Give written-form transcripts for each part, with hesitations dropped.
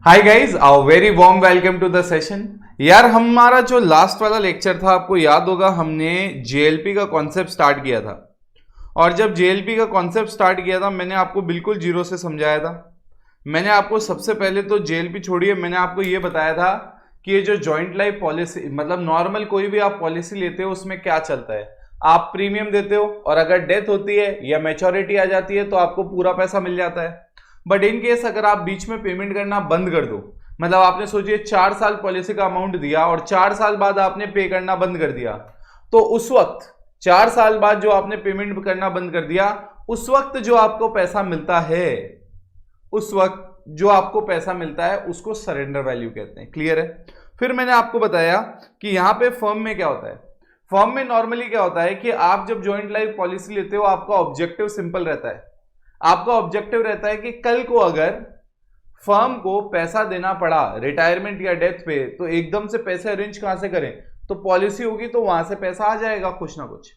Hi guys, a very warm welcome to the session. यार हमारा जो लास्ट वाला लेक्चर था, आपको याद होगा हमने जेएलपी का कॉन्सेप्ट स्टार्ट किया था। और जब जेएलपी का कॉन्सेप्ट स्टार्ट किया था, मैंने आपको बिल्कुल जीरो से समझाया था। मैंने आपको सबसे पहले तो जेएलपी छोड़िए, मैंने आपको ये बताया था कि ये जो जॉइंट लाइफ पॉलिसी, मतलब नॉर्मल कोई भी आप पॉलिसी लेते हो उसमें क्या चलता है। आप प्रीमियम देते हो और अगर डेथ होती है या मैच्योरिटी आ जाती है तो आपको पूरा पैसा मिल जाता है। बट इन केस अगर आप बीच में पेमेंट करना बंद कर दो, मतलब आपने सोचिए 4 साल पॉलिसी का अमाउंट दिया और 4 साल बाद आपने पे करना बंद कर दिया, तो उस वक्त 4 साल बाद जो आपने पेमेंट करना बंद कर दिया, उस वक्त जो आपको पैसा मिलता है, उस वक्त जो आपको पैसा मिलता है उसको सरेंडर वैल्यू कहते हैं। क्लियर है? फिर मैंने आपको बताया कि यहां पे फर्म में क्या होता है। फर्म में नॉर्मली क्या होता है कि आप जब जॉइंट लाइफ पॉलिसी लेते हो, आपका ऑब्जेक्टिव सिंपल रहता है। आपका ऑब्जेक्टिव रहता है कि कल को अगर फर्म को पैसा देना पड़ा रिटायरमेंट या डेथ पे, तो एकदम से पैसे अरेंज कहां से करें, तो पॉलिसी होगी तो वहां से पैसा आ जाएगा कुछ ना कुछ।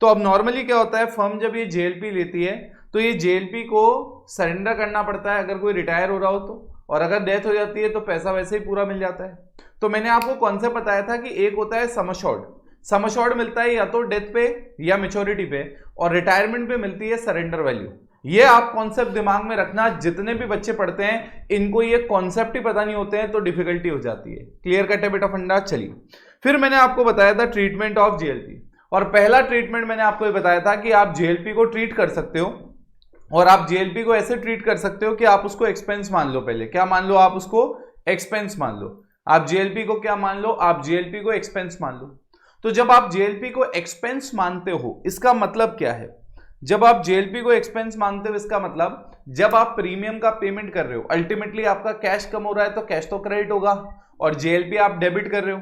तो अब नॉर्मली क्या होता है, फर्म जब ये जेएलपी लेती है तो ये जेएलपी को सरेंडर करना पड़ता है अगर कोई रिटायर हो रहा हो तो, और अगर डेथ हो जाती है तो पैसा वैसे ही पूरा मिल जाता है। तो मैंने आपको कॉन्सेप्ट बताया था कि एक होता है सम अश्योर्ड। सम अश्योर्ड मिलता है या तो डेथ पे या मेच्योरिटी पे, और रिटायरमेंट पे मिलती है सरेंडर वैल्यू। ये आप कॉन्सेप्ट दिमाग में रखना, जितने भी बच्चे पढ़ते हैं इनको ये कॉन्सेप्ट ही पता नहीं होते हैं तो डिफिकल्टी हो जाती है। क्लियर कट है बेटा फंडा? चलिए, फिर मैंने आपको बताया था ट्रीटमेंट ऑफ जेएलपी, और पहला ट्रीटमेंट मैंने आपको ये बताया था कि आप जेएलपी को ट्रीट कर सकते हो, और आप जेएलपी को ऐसे ट्रीट कर सकते हो कि आप उसको एक्सपेंस मान लो। पहले क्या मान लो? आप उसको एक्सपेंस मान लो। आप जेएलपी को क्या मान लो? आप जेएलपी को एक्सपेंस मान लो। तो जब आप जेएलपी को एक्सपेंस मानते हो, इसका मतलब क्या है? जब आप जेएलपी को एक्सपेंस मानते हो, इसका मतलब जब आप प्रीमियम का पेमेंट कर रहे हो, अल्टीमेटली आपका कैश कम हो रहा है तो कैश तो क्रेडिट होगा, और जेएलपी आप डेबिट कर रहे हो।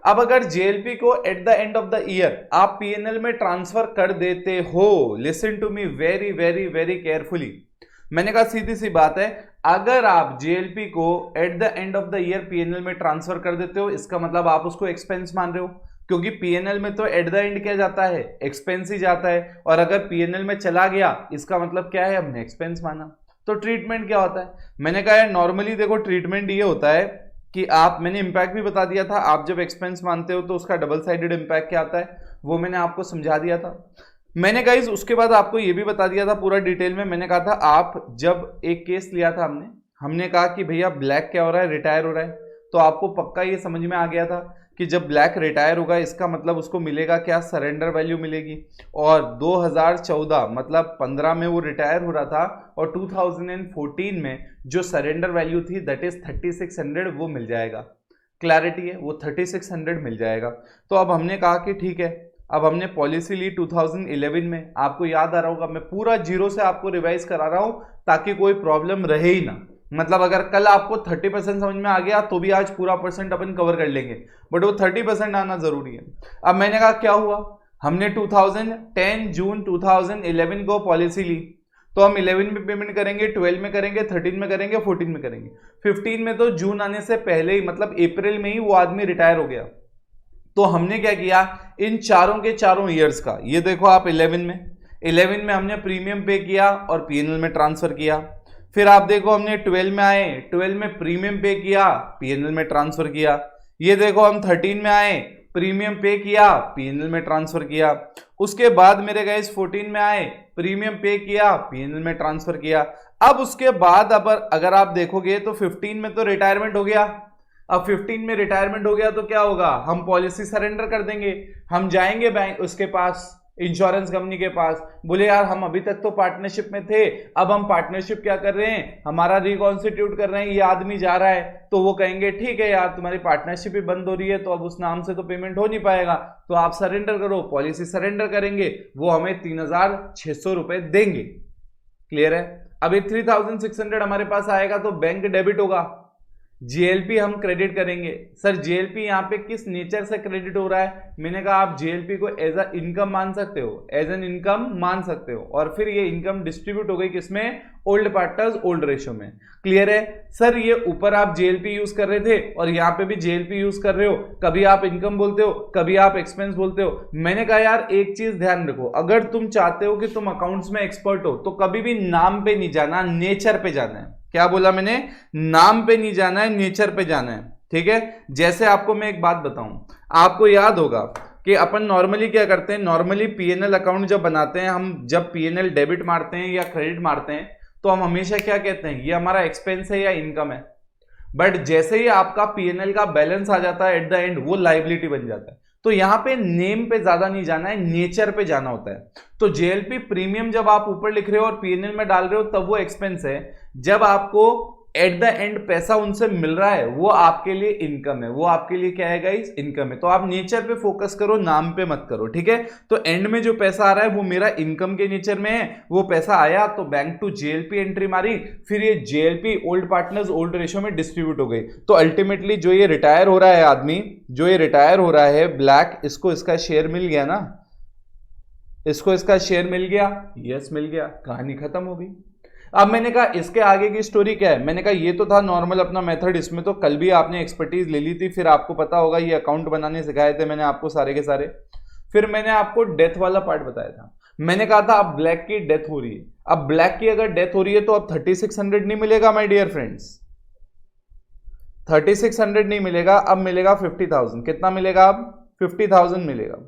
अब अगर जेएलपी को at the end of the year आप पीएनएल में ट्रांसफर कर देते हो, listen to me very very very carefully, मैंने कहा सीधी सी बात है, अगर आप जेएलपी को at the end of the year PNL में ट्रांसफर कर देते हो, इसका मतलब आप उसको एक्सपेंस मान रहे हो, क्योंकि पीएनएल में तो एट द एंड क्या जाता है? एक्सपेंस ही जाता है, और अगर पीएनएल में चला गया इसका मतलब क्या है? हमने एक्सपेंस माना। तो ट्रीटमेंट क्या होता है? मैंने कहा है नॉर्मली देखो, ट्रीटमेंट ये होता है कि आप, मैंने इंपैक्ट भी बता दिया था, आप जब एक्सपेंस मानते हो तो उसका डबल साइडेड इंपैक्ट क्या आता है वो मैंने आपको समझा दिया था। मैंने गाइस उसके बाद आपको ये भी बता दिया था पूरा डिटेल में। मैंने कहा था, आप जब एक केस लिया था हमने कहा कि भैया ब्लैक क्या हो रहा है? रिटायर हो रहा है। तो आपको पक्का ये समझ में आ गया था कि जब ब्लैक रिटायर होगा इसका मतलब उसको मिलेगा क्या? सरेंडर वैल्यू मिलेगी। और 2014 मतलब 15 में वो रिटायर हो रहा था, और 2014 में जो सरेंडर वैल्यू थी दैट इज 3600, वो मिल जाएगा। क्लैरिटी है? वो 3600 मिल जाएगा। तो अब हमने कहा कि ठीक है, अब हमने पॉलिसी ली 2011 में, आपको याद आ रहा होगा, मैं पूरा जीरो से आपको रिवाइज करा रहा हूं ताकि कोई प्रॉब्लम रहे ही ना। मतलब अगर कल आपको 30% समझ में आ गया तो भी आज पूरा परसेंट अपन कवर कर लेंगे, बट वो 30% आना जरूरी है। अब मैंने कहा क्या हुआ, हमने 2010 जून 2011 को पॉलिसी ली, तो हम 11 में पेमेंट करेंगे, 12 में करेंगे, 13 में करेंगे, 14 में करेंगे। 15 में तो जून आने से पहले ही, मतलब अप्रैल में ही वो आदमी रिटायर हो गया। तो हमने क्या किया, इन चारों के चारों ईयर्स का, ये देखो आप 11 में हमने प्रीमियम पे किया और पीएनएल में ट्रांसफर किया। फिर आप देखो हमने 12 में आए, 12 में प्रीमियम पे किया, पीएनएल में ट्रांसफर किया। ये देखो हम 13 में आए, प्रीमियम पे किया, पीएनएल में ट्रांसफर किया। उसके बाद मेरे गाइस 14 में आए, प्रीमियम पे किया, पीएनएल में ट्रांसफर किया। अब उसके बाद अगर आप देखोगे तो 15 में तो रिटायरमेंट हो गया। अब 15 में रिटायरमेंट हो गया तो क्या होगा, हम पॉलिसी सरेंडर कर देंगे। हम जाएंगे बैंक उसके पास, इंश्योरेंस कंपनी के पास, बोले यार हम अभी तक तो पार्टनरशिप में थे, अब हम पार्टनरशिप क्या कर रहे हैं, हमारा रिकॉन्स्टिट्यूट कर रहे हैं, ये आदमी जा रहा है। तो वो कहेंगे ठीक है यार, तुम्हारी पार्टनरशिप भी बंद हो रही है तो अब उस नाम से तो पेमेंट हो नहीं पाएगा, तो आप सरेंडर करो। पॉलिसी सरेंडर करेंगे, वो हमें 3600 रुपए देंगे। क्लियर है? अब ये 3600 हमारे पास आएगा तो बैंक डेबिट होगा, जेएलपी हम क्रेडिट करेंगे। सर जेएलपी यहाँ पे किस नेचर से क्रेडिट हो रहा है? मैंने कहा आप जेएलपी को एज अ इनकम मान सकते हो, एज एन इनकम मान सकते हो, और फिर ये इनकम डिस्ट्रीब्यूट हो गई किसमें? ओल्ड पार्टनर्स ओल्ड रेशियो में। क्लियर है? सर ये ऊपर आप जेएलपी यूज कर रहे थे और यहाँ पे भी जेएलपी यूज कर रहे हो, कभी आप इनकम बोलते हो, कभी आप एक्सपेंस बोलते हो। मैंने कहा यार एक चीज ध्यान रखो, अगर तुम चाहते हो कि तुम अकाउंट्स में एक्सपर्ट हो तो कभी भी नाम पे नहीं जाना, नेचर पे जाना है। क्या बोला मैंने? नाम पे नहीं जाना है, नेचर पे जाना है, ठीक है। जैसे आपको मैं एक बात बताऊं, आपको याद होगा कि अपन नॉर्मली क्या करते हैं, नॉर्मली पीएनएल अकाउंट जब बनाते हैं, हम जब पीएनएल डेबिट मारते हैं या क्रेडिट मारते हैं, तो हम हमेशा क्या कहते हैं, ये हमारा एक्सपेंस है या इनकम है। बट जैसे ही आपका पीएनएल का बैलेंस आ जाता है एट द एंड, वो लाइबिलिटी बन जाता है। तो यहां पे नेम पे ज्यादा नहीं जाना है, नेचर पे जाना होता है। तो जेएलपी प्रीमियम जब आप ऊपर लिख रहे हो और पीएनएल में डाल रहे हो, तब वो एक्सपेंस है। जब आपको एट द एंड पैसा उनसे मिल रहा है, वो आपके लिए इनकम है। वो आपके लिए क्या है गाइस? इनकम है। तो आप नेचर पे फोकस करो, नाम पे मत करो, ठीक है। तो एंड में जो पैसा आ रहा है वो मेरा इनकम के नेचर में है। वो पैसा आया तो बैंक टू जेएलपी एंट्री मारी, फिर ये JLP old partners old ratio में डिस्ट्रीब्यूट हो गई। तो अल्टीमेटली जो ये रिटायर हो रहा है आदमी, जो ये रिटायर हो रहा है ब्लैक, इसको इसका शेयर मिल गया ना, इसको इसका शेयर मिल गया, यस मिल गया, कहानी खत्म हो गई। अब मैंने कहा इसके आगे की स्टोरी क्या है। मैंने कहा ये तो था नॉर्मल अपना मेथड, इसमें तो कल भी आपने एक्सपर्टीज ले ली थी, फिर आपको पता होगा ये अकाउंट बनाने सिखाए थे मैंने आपको सारे के सारे। फिर मैंने आपको डेथ वाला पार्ट बताया था। मैंने कहा था अब ब्लैक की डेथ हो रही है, अब ब्लैक की अगर डेथ हो रही है तो अब 3600 नहीं मिलेगा माय डियर फ्रेंड्स, 3600 नहीं मिलेगा, अब मिलेगा 50,000। कितना मिलेगा? अब 50,000 मिलेगा।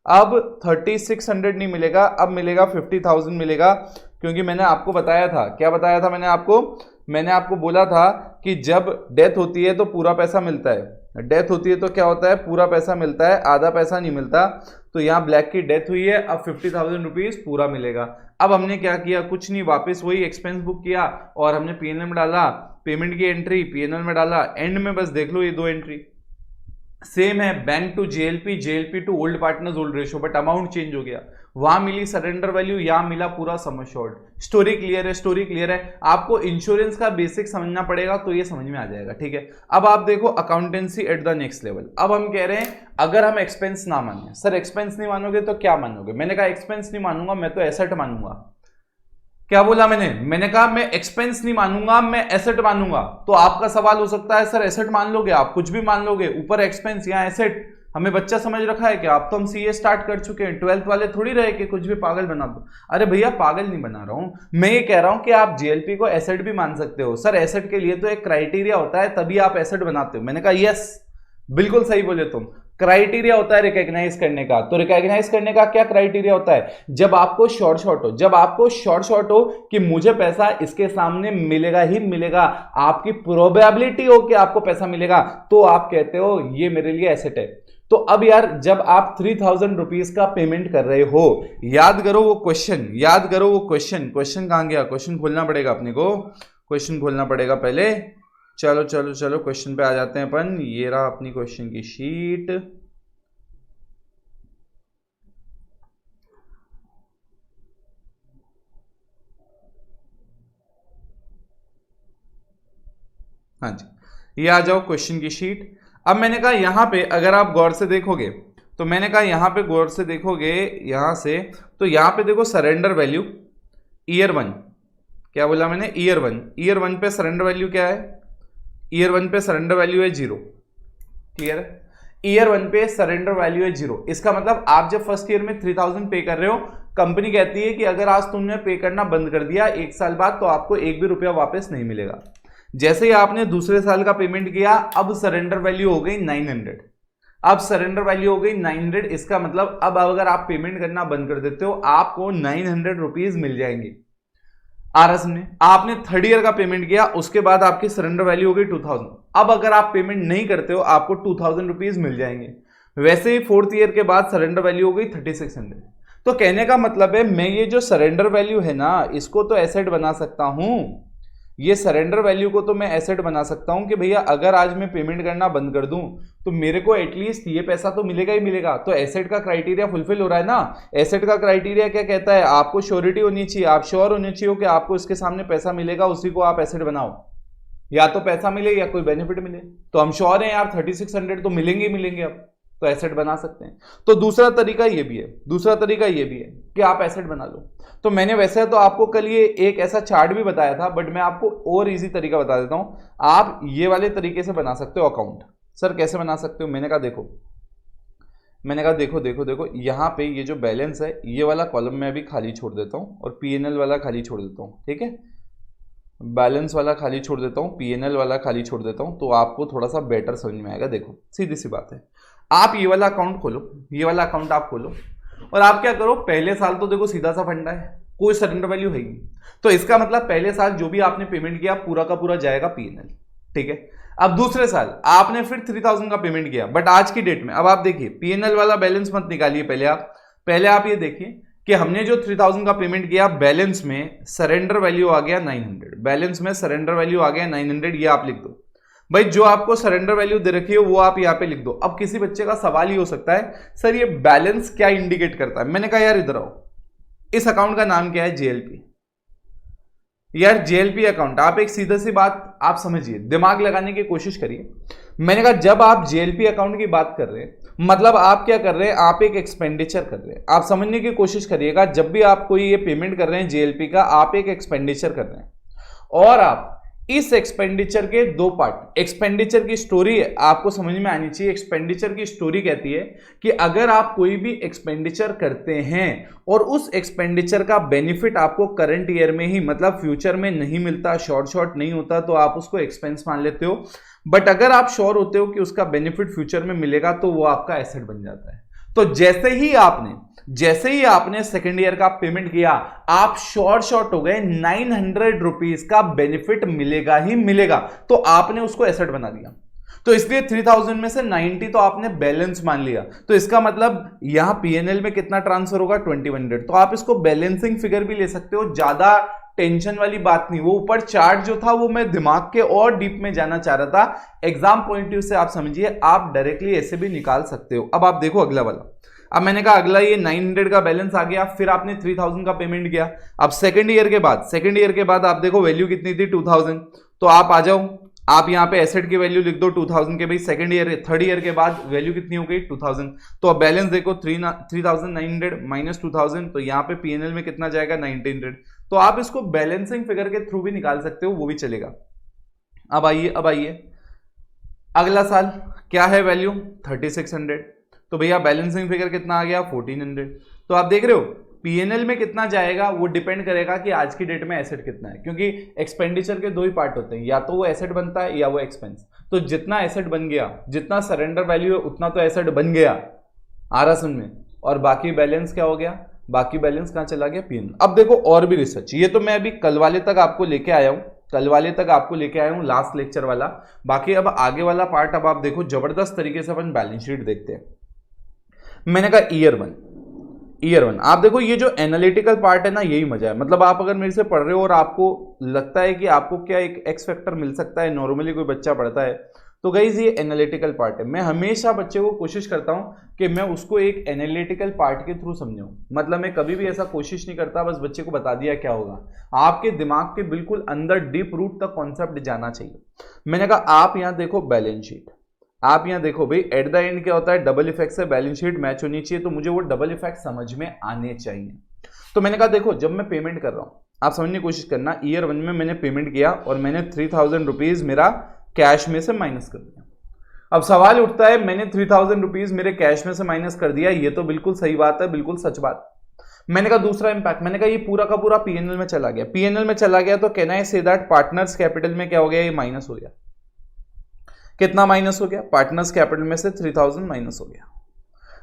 अब 3600 नहीं मिलेगा, अब मिलेगा 50,000 मिलेगा। क्योंकि मैंने आपको बताया था, क्या बताया था मैंने आपको बोला था कि जब डेथ होती है तो पूरा पैसा मिलता है। डेथ होती है तो क्या होता है? पूरा पैसा मिलता है, आधा पैसा नहीं मिलता। तो यहाँ ब्लैक की डेथ हुई है, अब 50,000 रुपीज पूरा मिलेगा। अब हमने क्या किया? कुछ नहीं, वापस वही एक्सपेंस बुक किया और हमने पीएनएल में डाला, पेमेंट की एंट्री पीएनएल में डाला। एंड में बस देख लो ये दो एंट्री सेम है, bank to JLP, JLP to old partners old ratio, but amount change हो गया। वहां मिली सरेंडर वैल्यू, यहां मिला पूरा सम अश्योर्ड। स्टोरी क्लियर है? स्टोरी क्लियर है। आपको इंश्योरेंस का बेसिक समझना पड़ेगा तो ये समझ में आ जाएगा, ठीक है। अब आप देखो accountancy at the next level. अब हम कह रहे हैं अगर हम एक्सपेंस ना माने, सर एक्सपेंस नहीं मानोगे तो क्या मानोगे? मैंने कहा एक्सपेंस नहीं मानूंगा, मैं तो एसेट मानूंगा। क्या बोला मैंने कहा मैं एक्सपेंस नहीं मानूंगा, मैं एसेट मानूंगा। तो आपका सवाल हो सकता है सर एसेट मान लोगे आप? कुछ भी मान लोगे, ऊपर एक्सपेंस यहाँ एसेट, हमें बच्चा समझ रखा है क्या? आप तो हम सीए स्टार्ट कर चुके हैं, 12th वाले थोड़ी रहे कि कुछ भी पागल बना दो। अरे भैया पागल नहीं बना रहा हूं मैं, ये कह रहा हूं कि आप जेएलपी को एसेट भी मान सकते हो। सर एसेट के लिए तो एक क्राइटेरिया होता है, तभी आप एसेट बनाते हो। मैंने कहा यस, बिल्कुल सही बोले तुम। क्राइटेरिया होता है रिकॉग्नाइज करने का। तो रिकॉग्नाइज करने का क्या क्राइटेरिया होता है? जब आपको शॉर्ट हो, जब आपको शॉर्ट हो कि मुझे पैसा इसके सामने मिलेगा ही मिलेगा, आपकी प्रोबेबिलिटी हो कि आपको पैसा मिलेगा, तो आप कहते हो ये मेरे लिए एसेट है। तो अब यार जब आप 3,000 रुपीज का पेमेंट कर रहे हो, याद करो वो क्वेश्चन, याद करो वो क्वेश्चन। क्वेश्चन कहां गया? क्वेश्चन खोलना पड़ेगा अपने को, क्वेश्चन खोलना पड़ेगा पहले। चलो चलो चलो क्वेश्चन पे आ जाते हैं अपन। ये रहा अपनी क्वेश्चन की शीट। हाँ जी, ये आ जाओ क्वेश्चन की शीट। अब मैंने कहा यहां पे अगर आप गौर से देखोगे, तो मैंने कहा यहां पे गौर से देखोगे यहां से, तो यहां पे देखो सरेंडर वैल्यू ईयर 1। क्या बोला मैंने? ईयर 1। ईयर 1 पे सरेंडर वैल्यू क्या है? ईयर 1 पे सरेंडर वैल्यू है 0। क्लियर है? ईयर 1 पे सरेंडर वैल्यू है 0। इसका मतलब आप जब फर्स्ट ईयर में 3,000 पे कर रहे हो, कंपनी कहती है कि अगर आज तुमने पे करना बंद कर दिया 1 साल बाद, तो आपको एक भी रुपया वापस नहीं मिलेगा। जैसे ही आपने दूसरे साल का पेमेंट किया, अब सरेंडर वैल्यू हो गई 900। अब सरेंडर वैल्यू हो गई 900। इसका मतलब अब अगर आप पेमेंट करना बंद कर देते हो, आपको 900 रुपीज मिल जाएंगे। आ रहा समझे? आपने थर्ड ईयर का पेमेंट किया, उसके बाद आपकी सरेंडर वैल्यू हो गई 2000। अब अगर आप पेमेंट नहीं करते हो, आपको 2000 रुपीज मिल जाएंगे। वैसे ही फोर्थ ईयर के बाद सरेंडर वैल्यू हो गई 3600। तो कहने का मतलब है मैं ये जो सरेंडर वैल्यू है ना, इसको तो एसेट बना सकता हूं। ये सरेंडर वैल्यू को तो मैं एसेट बना सकता हूं कि भैया अगर आज मैं पेमेंट करना बंद कर दूं, तो मेरे को एटलीस्ट ये पैसा तो मिलेगा ही मिलेगा। तो एसेट का क्राइटेरिया फुलफिल हो रहा है ना। एसेट का क्राइटेरिया क्या कहता है? आपको श्योरिटी होनी चाहिए, आप श्योर होने चाहिए कि आपको इसके सामने पैसा मिलेगा, उसी को आप एसेट बनाओ। या तो पैसा मिले या कोई बेनिफिट मिले। तो हम श्योर हैं यार 3600 तो मिलेंगे ही मिलेंगे, अब तो एसेट बना सकते हैं। तो दूसरा तरीका ये भी है, दूसरा तरीका ये भी है कि आप एसेट बना लो। तो मैंने वैसे तो आपको कल ये एक ऐसा चार्ट भी बताया था, बट मैं आपको और इजी तरीका बता देता हूं। आप ये वाले तरीके से बना सकते हो अकाउंट। सर कैसे बना सकते हो? मैंने कहा देखो देखो यहां पे ये जो बैलेंस है, ये वाला कॉलम मैं अभी खाली छोड़ देता हूं और पीएनएल वाला खाली छोड़ देता हूं, ठीक है। बैलेंस वाला खाली छोड़ देता हूँ, पीएनएल वाला खाली छोड़ देता हूँ, तो आपको थोड़ा सा बेटर समझ में आएगा। देखो सीधी सी बात है, आप ये वाला अकाउंट खोलो, ये वाला अकाउंट आप खोलो और आप क्या करो, पहले साल तो देखो सीधा सा फंडा है, कोई सरेंडर वैल्यू है ही नहीं, तो इसका मतलब पहले साल जो भी आपने पेमेंट किया पूरा का पूरा जाएगा पीएनएल, ठीक है। अब दूसरे साल आपने फिर 3000 का पेमेंट किया, बट आज की डेट में अब आप देखिए पीएनएल वाला बैलेंस मत निकालिए, पहले आप ये देखिए कि हमने जो 3000 का पेमेंट किया, बैलेंस में सरेंडर वैल्यू आ गया 900, बैलेंस में सरेंडर वैल्यू आ गया 900, ये आप लिख दो भाई, जो आपको सरेंडर वैल्यू दे रखी है वो आप यहाँ पे लिख दो। अब किसी बच्चे का सवाल ही हो सकता है, सर ये बैलेंस क्या इंडिकेट करता है? मैंने कहा यार इधर आओ, इस अकाउंट का नाम क्या है? जेएलपी। यार जेएलपी अकाउंट, आप एक सीधी सी बात आप समझिए, दिमाग लगाने की कोशिश करिए। मैंने कहा जब आप जेएलपी अकाउंट की बात कर रहे हैं, मतलब आप क्या कर रहे हैं, आप एक एक्सपेंडिचर कर रहे हैं। आप समझने की कोशिश करिएगा, जब भी आप कोई ये पेमेंट कर रहे हैं जेएलपी का, आप एक एक्सपेंडिचर कर रहे हैं और आप इस एक्सपेंडिचर के दो पार्ट, एक्सपेंडिचर की स्टोरी आपको समझ में आनी चाहिए। एक्सपेंडिचर की स्टोरी कहती है कि अगर आप कोई भी एक्सपेंडिचर करते हैं और उस एक्सपेंडिचर का बेनिफिट आपको करंट ईयर में ही, मतलब फ्यूचर में नहीं मिलता, शॉर्ट नहीं होता, तो आप उसको एक्सपेंस मान लेते हो। बट अगर आप श्योर होते हो कि उसका बेनिफिट फ्यूचर में मिलेगा, तो वो आपका एसेट बन जाता है। तो जैसे ही आपने सेकेंड ईयर का पेमेंट किया, आप शॉर्ट हो गए, 900 रुपीज का बेनिफिट मिलेगा ही मिलेगा, तो आपने उसको एसेट बना दिया। तो इसलिए 3000 में से 90 तो आपने बैलेंस मान लिया, तो इसका मतलब यहां पीएनएल में कितना ट्रांसफर होगा? 2100। तो आप इसको बैलेंसिंग फिगर भी ले सकते हो, ज्यादा टेंशन वाली बात नहीं। वो ऊपर चार्ट जो था वो मैं दिमाग के और डीप में जाना चाह रहा था, एग्जाम पॉइंट ऑफ व्यू से आप समझिए, आप डायरेक्टली ऐसे भी निकाल सकते हो। अब आप देखो अगला वाला, अब मैंने कहा अगला ये 900 का बैलेंस आ गया, फिर आपने 3000 का पेमेंट किया। अब सेकंड ईयर के बाद आप देखो वैल्यू कितनी थी? 2000। तो आप आ जाओ, आप यहाँ पे एसेट की वैल्यू लिख दो 2000 के, भाई सेकंड ईयर थर्ड ईयर के बाद वैल्यू कितनी हो गई? 2000। तो अब बैलेंस देखो 3900 माइनस 2000, तो यहाँ पे पीएनएल में कितना जाएगा? 1900। तो आप इसको बैलेंसिंग फिगर के थ्रू भी निकाल सकते हो, वो भी चलेगा। अब आइए अगला साल क्या है वैल्यू? 3600। तो भैया बैलेंसिंग फिगर कितना आ गया? 1400। तो आप देख रहे हो पीएनएल में कितना जाएगा, वो डिपेंड करेगा कि आज की डेट में एसेट कितना है, क्योंकि एक्सपेंडिचर के दो ही पार्ट होते हैं, या तो वो एसेट बनता है या वो एक्सपेंस। तो जितना एसेट बन गया, जितना सरेंडर वैल्यू है उतना तो एसेट बन गया, आ रहा समझ में, और बाकी बैलेंस क्या हो गया? बाकी बैलेंस कहाँ चला गया? पीएनएल। अब देखो और भी रिसर्च, ये तो मैं अभी कल वाले तक आपको लेके आया हूं, लास्ट लेक्चर वाला। बाकी अब आगे वाला पार्ट अब आप देखो, जबरदस्त तरीके से अपन बैलेंस शीट देखते हैं। मैंने कहा ईयर वन आप देखो, ये जो एनालिटिकल पार्ट है ना, यही मजा है। मतलब आप अगर मेरे से पढ़ रहे हो और आपको लगता है कि आपको क्या एक एक्स फैक्टर मिल सकता है, नॉर्मली कोई बच्चा पढ़ता है, तो गाइस ये एनालिटिकल पार्ट है। मैं हमेशा बच्चे को कोशिश करता हूं कि मैं उसको एक एनालिटिकल पार्ट के थ्रू समझाऊं। मतलब मैं कभी भी ऐसा कोशिश नहीं करता बस बच्चे को बता दिया क्या होगा, आपके दिमाग के बिल्कुल अंदर डीप रूट तक कॉन्सेप्ट जाना चाहिए। मैंने कहा आप यहां देखो बैलेंस शीट, आप यहां देखो भाई, एट द एंड क्या होता है? डबल इफेक्ट से बैलेंस शीट मैच होनी चाहिए, तो मुझे वो डबल इफेक्ट समझ में आने चाहिए। तो मैंने कहा देखो, जब मैं पेमेंट कर रहा हूं, आप समझने की कोशिश करना, ईयर वन में मैंने पेमेंट किया और मैंने 3000 रुपीज मेरा कैश में से माइनस कर दिया। अब सवाल उठता है, मैंने 3000 रुपीज मेरे कैश में से माइनस कर दिया, ये तो बिल्कुल सही बात है, बिल्कुल सच बात। मैंने कहा दूसरा इंपैक्ट, मैंने कहा ये पूरा का पूरा पीएनएल में चला गया, तो can I say that partners capital में क्या हो गया? ये माइनस हो गया। कितना माइनस हो गया? पार्टनर्स कैपिटल में से 3000 माइनस हो गया।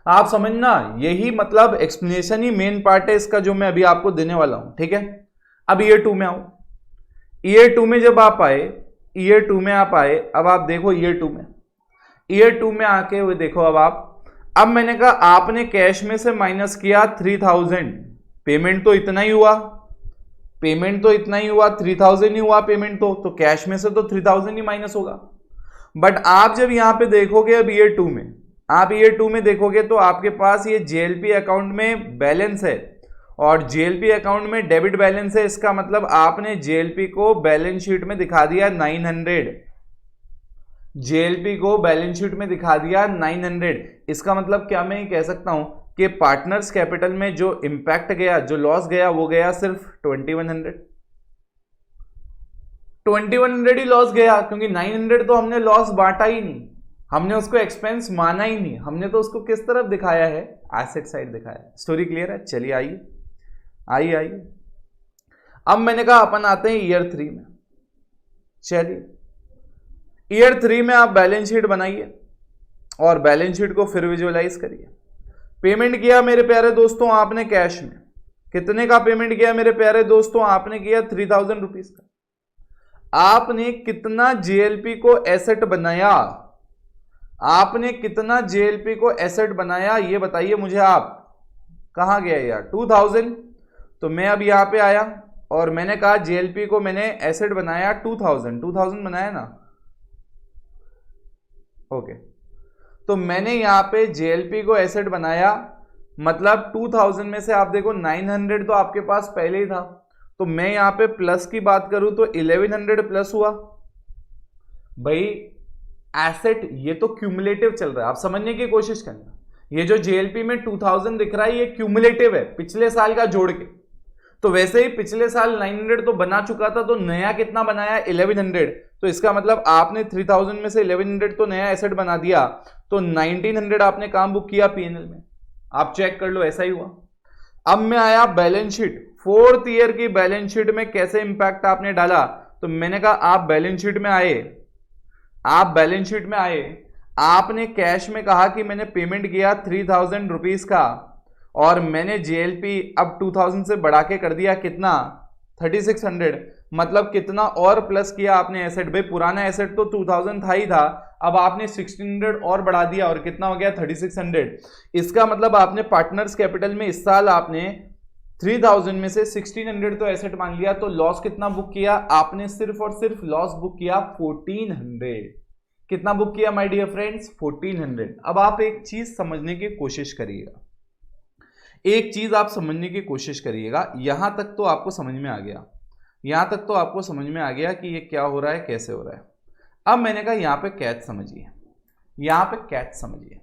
आप समझना, यही मतलब एक्सप्लेनेशन ही मेन पार्ट है इसका, जो मैं अभी आपको देने वाला हूं, ठीक है। अब ईयर टू में आओ, ईयर टू में जब आप आए, अब आप देखो ईयर टू में आके वो देखो, अब मैंने कहा आपने कैश में से माइनस किया 3000, पेमेंट तो इतना ही हुआ, 3000 ही हुआ पेमेंट, तो कैश में से तो 3000 ही माइनस होगा। बट आप जब यहां पे देखोगे, अब ईयर टू में देखोगे, तो आपके पास ये जेएलपी अकाउंट में बैलेंस है और जेएलपी अकाउंट में डेबिट बैलेंस है। इसका मतलब आपने जेएलपी को बैलेंस शीट में दिखा दिया 900, जेएलपी को बैलेंस शीट में दिखा दिया 900। इसका मतलब क्या मैं ये कह सकता हूं कि पार्टनर्स कैपिटल में जो इंपैक्ट गया, जो लॉस गया, वो गया सिर्फ 2100 ही लॉस गया, क्योंकि 900 तो हमने लॉस बांटा ही नहीं, हमने उसको एक्सपेंस माना ही नहीं, हमने तो उसको किस तरफ दिखाया है? एसेट साइड दिखाया है। स्टोरी क्लियर है? चलिए आइए। अब मैंने कहा अपन आते हैं ईयर 3 में। चलिए ईयर 3 में आप बैलेंस शीट बनाइए और बैलेंस शीट को फिर विजुअलाइज करिए। पेमेंट किया मेरे प्यारे दोस्तों आपने कैश में, कितने का पेमेंट किया मेरे प्यारे दोस्तों? आपने किया 3000 रुपीज का। आपने कितना जेएलपी को एसेट बनाया? आपने कितना जेएलपी को एसेट बनाया ये बताइए मुझे आप। कहां गया यार 2000? तो मैं अब यहां पे आया और मैंने कहा जेएलपी को मैंने एसेट बनाया 2000 बनाया ना, ओके। तो मैंने यहां पे जेएलपी को एसेट बनाया, मतलब 2000 में से आप देखो 900 तो आपके पास पहले ही था, तो मैं यहां पे प्लस की बात करूं तो 1100 प्लस हुआ। भाई एसेट ये तो क्यूमुलेटिव चल रहा है, आप समझने की कोशिश करना। ये जो जेएलपी में 2000 दिख रहा है ये क्यूमुलेटिव है, पिछले साल का जोड़ के। तो वैसे ही पिछले साल 900 तो बना चुका था, तो नया कितना बनाया 1100। तो इसका मतलब आपने 3000 में से 1100 तो नया एसेट बना दिया, तो 1900 आपने काम बुक किया पीएनएल में। आप चेक कर लो, ऐसा ही हुआ। अब मैं आया बैलेंस शीट, 4th ईयर की बैलेंस शीट में कैसे इंपैक्ट आपने डाला? तो मैंने कहा आप बैलेंस शीट में आए, आप बैलेंस शीट में आए, आपने कैश में कहा कि मैंने पेमेंट किया 3000 रुपीज का, और मैंने जेएलपी अब 2000 से बढ़ा के कर दिया कितना 3600। मतलब कितना और प्लस किया आपने एसेट? भाई पुराना एसेट तो 2000 था ही था, अब आपने 1600 और बढ़ा दिया और कितना हो गया 3600। इसका मतलब आपने पार्टनर्स कैपिटल में इस साल आपने 3000 में से 1600 तो एसेट मान लिया, तो लॉस कितना बुक किया आपने? सिर्फ और सिर्फ लॉस बुक किया 1400। कितना बुक किया माय डियर फ्रेंड्स? 1400। अब आप एक चीज समझने की कोशिश करिएगा, एक चीज आप समझने की कोशिश करिएगा। यहां तक तो आपको समझ में आ गया, यहां तक तो आपको समझ में आ गया कि ये क्या हो रहा है, कैसे हो रहा है। अब मैंने कहा यहां पे कैच समझिए, यहां पे कैच समझिए।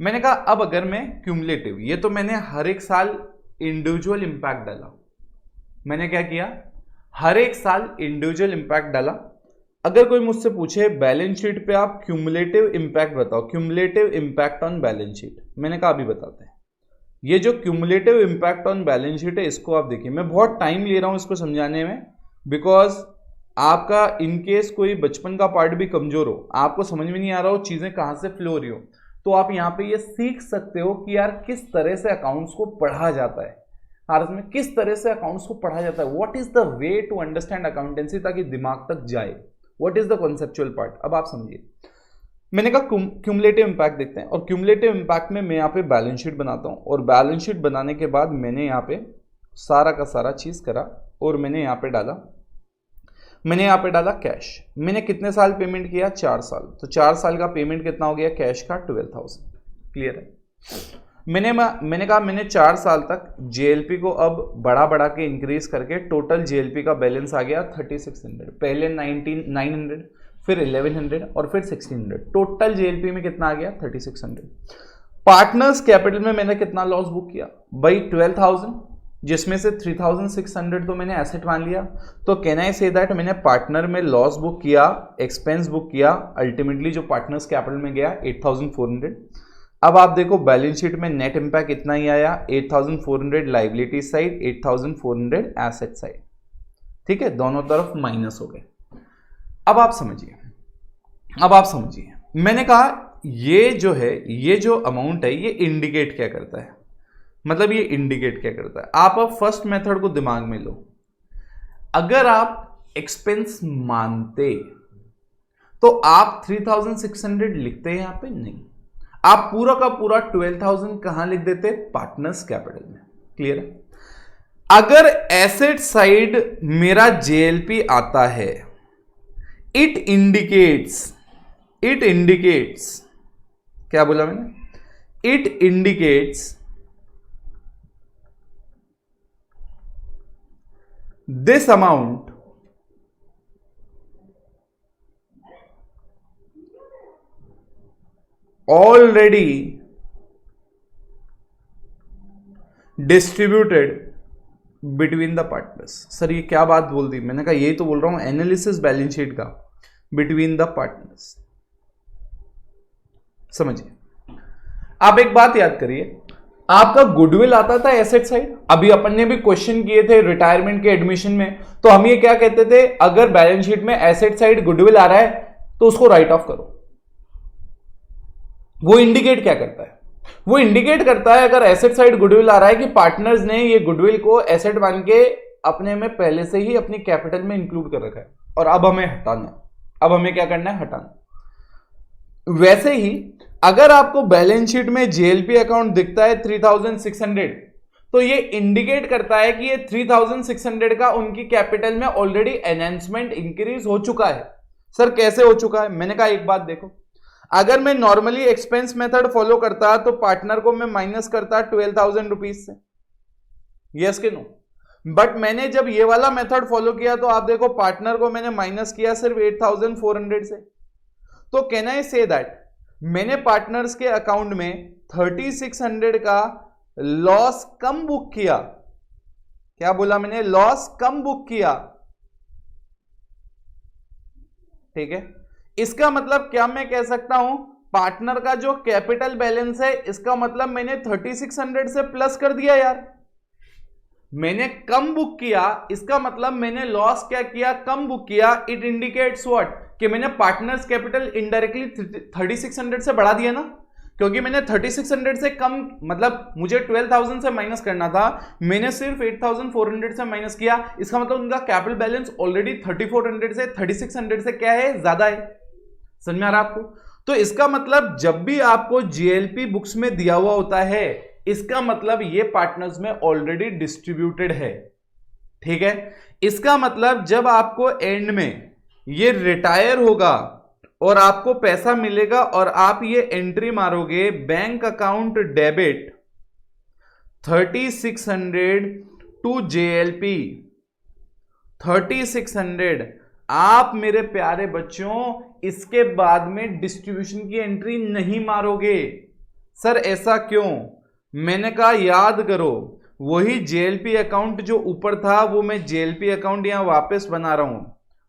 मैंने कहा अब अगर मैं क्यूमुलेटिव, ये तो मैंने हर एक साल इंडिविजुअल इंपैक्ट डाला। मैंने क्या किया? हर एक साल इंडिविजुअल इंपैक्ट डाला। अगर कोई मुझसे पूछे बैलेंस शीट पे आप क्यूमुलेटिव इंपैक्ट बताओ, cumulative impact on balance sheet, मैंने कहा अभी बताते हैं। ये जो cumulative impact on balance sheet है इसको आप देखिए, मैं बहुत टाइम ले रहा हूं इसको समझाने में, बिकॉज आपका इनकेस कोई बचपन का पार्ट भी कमजोर हो, आपको समझ में नहीं आ रहा हो चीजें कहां से फ्लो हो रही हो, तो आप यहां पे ये सीख सकते हो कि यार किस तरह से अकाउंट्स को पढ़ा जाता है, आरएस में किस तरह से अकाउंट्स को पढ़ा जाता है, what is the way to understand accountancy, ताकि दिमाग तक जाए, what is the conceptual part. अब आप समझिए, मैंने कहा क्यूमुलेटिव इंपैक्ट देखते हैं, और क्यूमुलेटिव इंपैक्ट में मैं यहाँ पे बैलेंस शीट बनाता हूँ, और बैलेंस शीट बनाने के बाद मैंने यहाँ पे सारा का सारा चीज करा, और मैंने यहाँ पे डाला कैश। मैंने कितने साल पेमेंट किया? 4 साल। तो 4 साल का पेमेंट कितना हो गया कैश का? 12000। क्लियर है? मैंने कहा मैंने 4 साल तक जेएलपी को अब बढ़ा के इंक्रीज करके टोटल जेएलपी का बैलेंस आ गया 3600। पहले 900, फिर 1100 और फिर 1600। टोटल जेएलपी में कितना आ गया? 3600। पार्टनर्स कैपिटल में मैंने कितना लॉस बुक किया भाई? 12000, जिसमें से 3600 तो मैंने एसेट मान लिया। तो कैन आई से दैट मैंने पार्टनर में लॉस बुक किया, एक्सपेंस बुक किया, अल्टीमेटली जो पार्टनर्स कैपिटल में गया 8400। अब आप देखो बैलेंस शीट में नेट इंपैक्ट इतना ही आया, 8400 लाइबिलिटी साइड, 8400 एसेट साइड। ठीक है, दोनों तरफ माइनस हो गए। अब आप समझिए, मैंने कहा ये जो है, ये जो अमाउंट है ये इंडिकेट क्या करता है, मतलब ये इंडिकेट क्या करता है। आप अब फर्स्ट मेथड को दिमाग में लो। अगर आप एक्सपेंस मानते तो आप 3600 लिखते हैं यहां पे? नहीं, आप पूरा का पूरा 12000 कहां लिख देते? पार्टनर्स कैपिटल में। क्लियर है? अगर एसेट साइड मेरा जेएलपी आता है, इट इंडिकेट्स क्या बोला मैंने? It indicates this amount already distributed between the partners. Sir ये क्या बात बोल दी? मैंने कहा यही तो बोल रहा हूं, एनालिसिस बैलेंस शीट का, बिटवीन द पार्टनर्स। समझिए, आप एक बात याद करिए, आपका गुडविल आता था एसेट साइड। अभी अपन ने भी क्वेश्चन किए थे रिटायरमेंट के एडमिशन में, तो हम ये क्या कहते थे, अगर बैलेंस शीट में एसेट साइड गुडविल आ रहा है तो उसको राइट ऑफ करो। वो इंडिकेट क्या करता है, वो इंडिकेट करता है अगर एसेट साइड गुडविल आ रहा है कि पार्टनर्स ने ये गुडविल को एसेट मान के अपने में पहले से ही अपनी कैपिटल में इंक्लूड कर रखा है और अब हमें हटाना है, अब हमें क्या करना है, हटाना। वैसे ही अगर आपको बैलेंस शीट में जेएलपी अकाउंट दिखता है 3600, तो ये इंडिकेट करता है कि ये 3600 का उनकी कैपिटल में ऑलरेडी एनहेंसमेंट इंक्रीज हो चुका है। सर कैसे हो चुका है, मैंने कहा एक बात देखो, अगर मैं नॉर्मली एक्सपेंस मेथड फॉलो करता तो पार्टनर को मैं माइनस करता 12,000 रुपीज से, यस के नो। बट मैंने जब ये वाला मेथड फॉलो किया तो आप देखो पार्टनर को मैंने माइनस किया सिर्फ 8,400 से। तो कैन आई से दैट मैंने पार्टनर्स के अकाउंट में 3600 का लॉस कम बुक किया। क्या बोला मैंने, लॉस कम बुक किया, ठीक है। इसका मतलब क्या मैं कह सकता हूं, पार्टनर का जो कैपिटल बैलेंस है इसका मतलब मैंने 3600 से प्लस कर दिया यार। मैंने कम बुक किया, इसका मतलब मैंने लॉस क्या किया, कम बुक किया। इट इंडिकेट्स व्हाट, कि मैंने पार्टनर्स कैपिटल इनडायरेक्टली 3600 से बढ़ा दिया ना, क्योंकि मैंने 3600 से कम, मतलब मुझे 12,000 से माइनस करना था, मैंने सिर्फ 8,400 से माइनस किया। इसका मतलब उनका कैपिटल बैलेंस ऑलरेडी 3400 से 3600 से क्या है, ज्यादा है। समझ में आ रहा है आपको। तो इसका मतलब जब भी आपको जीएलपी बुक्स में दिया हुआ होता है, इसका मतलब ये पार्टनर्स में ऑलरेडी डिस्ट्रीब्यूटेड है, ठीक है। इसका मतलब जब आपको एंड में ये रिटायर होगा और आपको पैसा मिलेगा और आप ये एंट्री मारोगे, bank account debit 3600 to JLP 3600, आप मेरे प्यारे बच्चों इसके बाद में डिस्ट्रीब्यूशन की एंट्री नहीं मारोगे। सर ऐसा क्यों, मैंने कहा याद करो, वही जेएलपी अकाउंट जो ऊपर था वो मैं जेएलपी अकाउंट यहां वापस बना रहा हूं,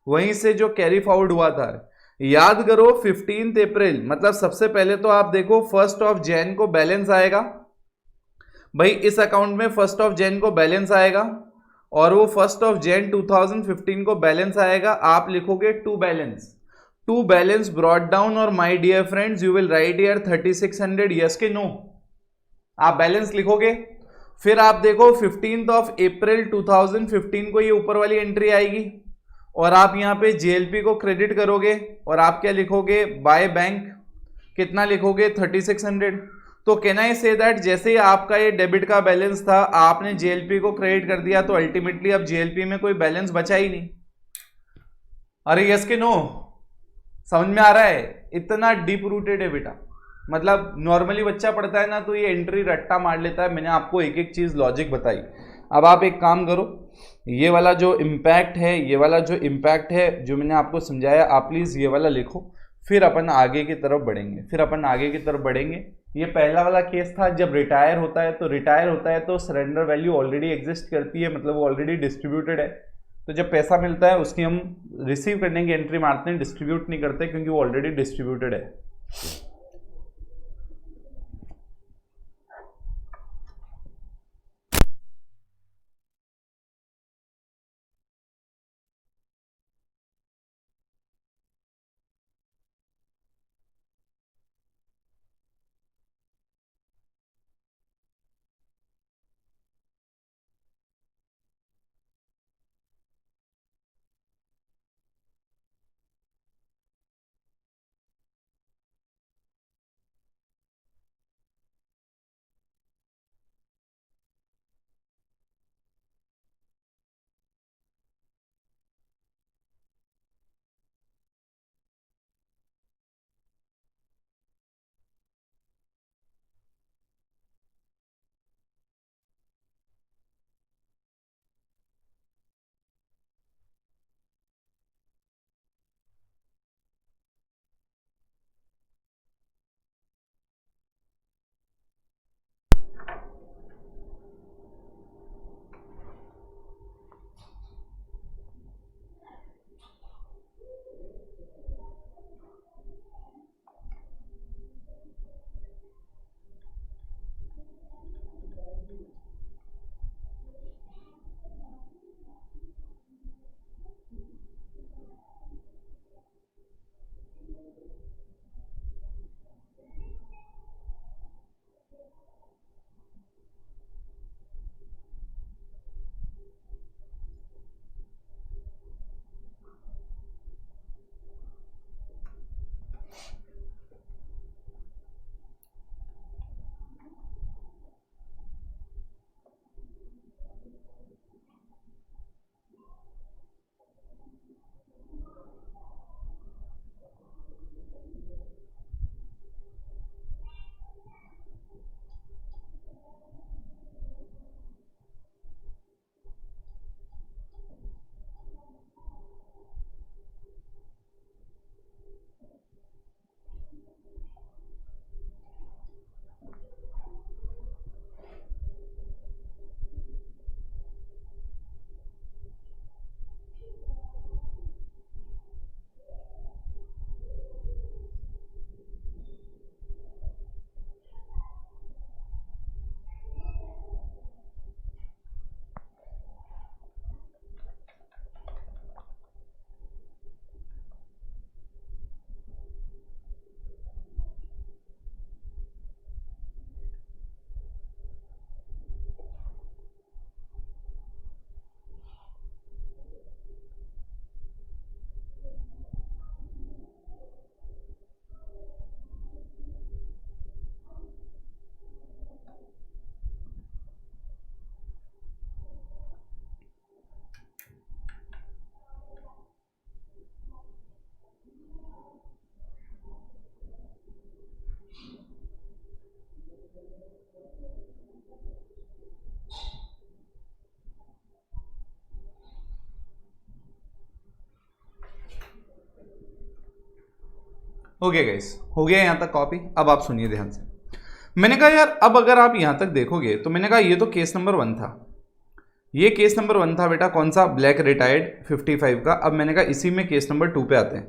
वहीं से जो कैरी फॉरवर्ड हुआ था। याद करो 15 अप्रैल, मतलब सबसे पहले तो आप देखो 1 जैन को बैलेंस आएगा भाई, इस अकाउंट में 1 जैन को बैलेंस आएगा और वो 1 जैन 2015 को बैलेंस आएगा। आप लिखोगे टू बैलेंस ब्रॉट डाउन, और my dear friends you will write here 3600, yes के नो, आप बैलेंस लिखोगे। फिर आप देखो 15 अप्रैल 2015 को ये ऊपर वाली एंट्री आएगी और आप यहां पे जेएलपी को क्रेडिट करोगे और आप क्या लिखोगे, बाय बैंक, कितना लिखोगे 3600। तो कैन आई से दैट जैसे ही आपका ये डेबिट का बैलेंस था आपने जेएलपी को क्रेडिट कर दिया, तो अल्टीमेटली अब जेएलपी में कोई बैलेंस बचा ही नहीं। अरे यस के नो, समझ में आ रहा है, इतना डीप रूटेड है बेटा। मतलब नॉर्मली बच्चा पढ़ता है ना तो ये एंट्री रट्टा मार लेता है, मैंने आपको एक एक चीज लॉजिक बताई। अब आप एक काम करो, ये वाला जो इम्पैक्ट है, ये वाला जो इम्पैक्ट है जो मैंने आपको समझाया, आप प्लीज ये वाला लिखो, फिर अपन आगे की तरफ बढ़ेंगे, फिर अपन आगे की तरफ बढ़ेंगे। ये पहला वाला केस था, जब रिटायर होता है तो सरेंडर वैल्यू ऑलरेडी एग्जिस्ट करती है, मतलब वो ऑलरेडी डिस्ट्रीब्यूटेड है। तो जब पैसा मिलता है उसकी हम रिसीव करने की एंट्री मारते हैं, डिस्ट्रीब्यूट नहीं करते क्योंकि वो ऑलरेडी डिस्ट्रीब्यूटेड है। हो गया गाइस, हो गया यहां तक कॉपी। अब आप सुनिए ध्यान से। मैंने कहा यार अब अगर आप यहां तक देखोगे तो मैंने कहा ये तो केस नंबर 1 था, ये केस नंबर 1 था बेटा, कौन सा, ब्लैक रिटायर्ड 55 का। अब मैंने कहा इसी में केस नंबर 2 पे आते हैं।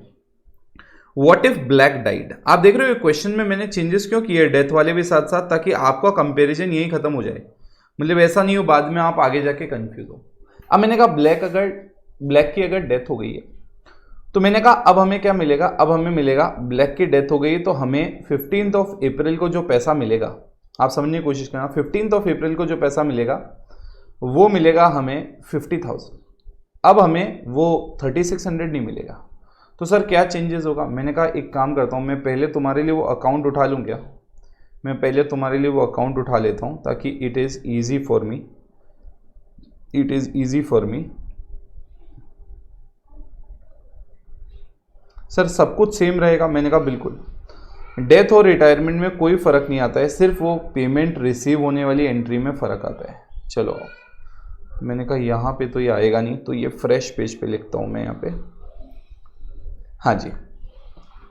What if black died. आप देख रहे हो क्वेश्चन में मैंने चेंजेस क्यों किए, डेथ वाले भी साथ साथ, ताकि आपका कंपैरिजन यही खत्म हो जाए, मतलब ऐसा नहीं हो बाद में आप आगे जाके कंफ्यूज हो। अब मैंने कहा ब्लैक की अगर डेथ हो गई है तो मैंने कहा अब हमें क्या मिलेगा, अब हमें मिलेगा, ब्लैक की डेथ हो गई तो हमें 15 अप्रैल को जो पैसा मिलेगा, आप समझने की कोशिश करना, 15 अप्रैल को जो पैसा मिलेगा वो मिलेगा हमें 50,000। अब हमें वो 3600 नहीं मिलेगा। तो सर क्या चेंजेस होगा। मैंने कहा एक काम करता हूँ, मैं पहले तुम्हारे लिए वो अकाउंट उठा लूँ क्या, मैं पहले तुम्हारे लिए वो अकाउंट उठा लेता हूँ ताकि it is easy for me, it is easy for me. Sir सब कुछ सेम रहेगा। मैंने कहा बिल्कुल, डेथ और रिटायरमेंट में कोई फ़र्क नहीं आता है, सिर्फ वो पेमेंट रिसीव होने वाली एंट्री में फ़र्क आता है। चलो मैंने कहा यहाँ पे तो ये आएगा नहीं, तो ये फ्रेश पेज पे लिखता हूँ मैं यहाँ पे। हाँ जी,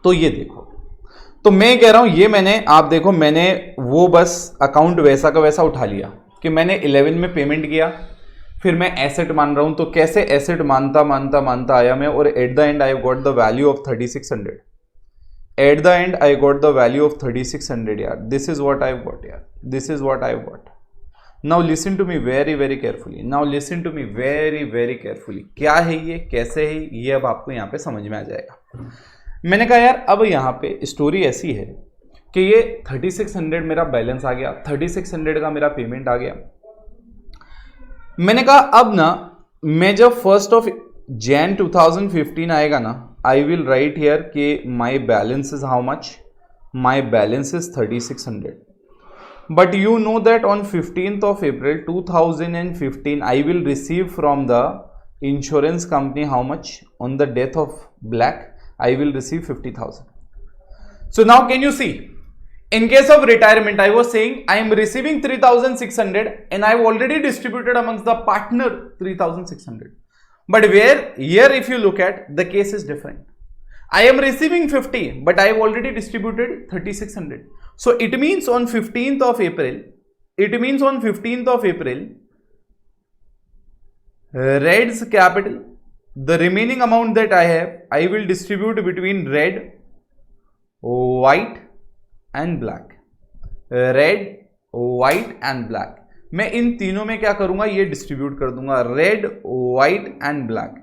तो ये देखो, तो मैं कह रहा हूँ ये मैंने, आप देखो मैंने वो बस अकाउंट वैसा का वैसा उठा लिया कि मैंने 11 में पेमेंट किया, फिर मैं एसेट मान रहा हूँ, तो कैसे एसेट मानता मानता मानता आया मैं, और at the end I got the value of 3600। At the end I got the value of 3600 यार। This is what I got यार, this is what I got. Now listen to me very very carefully, now listen to me very very carefully. क्या है ये, कैसे है ये, अब आपको यहाँ पे समझ में आ जाएगा। मैंने कहा यार अब यहाँ पे स्टोरी ऐसी है कि ये 3600 मेरा बैलेंस आ गया, 3600 का मेरा पेमेंट आ गया। मैंने कहा अब ना मैं जब 1 Jan 2015 आएगा ना, आई विल राइट हियर कि माई balance is how much, my balance is 3600। But you know that on 15th of April 2015, I will receive from the insurance company how much? On the death of Black, I will receive 50,000. So now can you see? In case of retirement, I was saying I am receiving 3,600 and I have already distributed amongst the partner 3,600. But where here if you look at, the case is different. I am receiving 50, but I have already distributed 3,600. So it means on 15th of April, it means on 15th of April, Red's capital, the remaining amount that I have, I will distribute between red, white and black. Red, white and black. मैं इन तीनों में क्या करूंगा, ये distribute कर दूंगा। Red, white and black,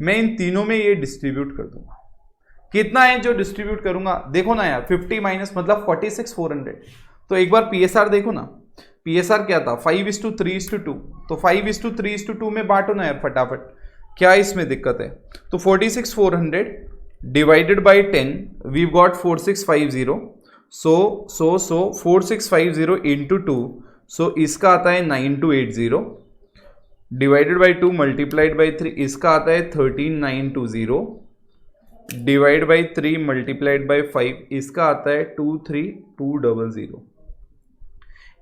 मैं इन तीनों में ये डिस्ट्रीब्यूट कर दूंगा। कितना है जो डिस्ट्रीब्यूट करूंगा, देखो ना यार, 50 माइनस मतलब 46,400। तो एक बार पीएसआर देखो ना, पीएसआर क्या था, 5:3:2। तो 5:3:2 में बांटो ना यार फटाफट, क्या इसमें दिक्कत है। तो 46,400 divided by 10, we got 4650। So 4650 into 2, so इसका आता है 9280 डिवाइडेड बाई 2 मल्टीप्लाइड बाई 3, इसका आता है 13920 डिवाइड बाई 3 मल्टीप्लाइड बाई 5, इसका आता है 23200।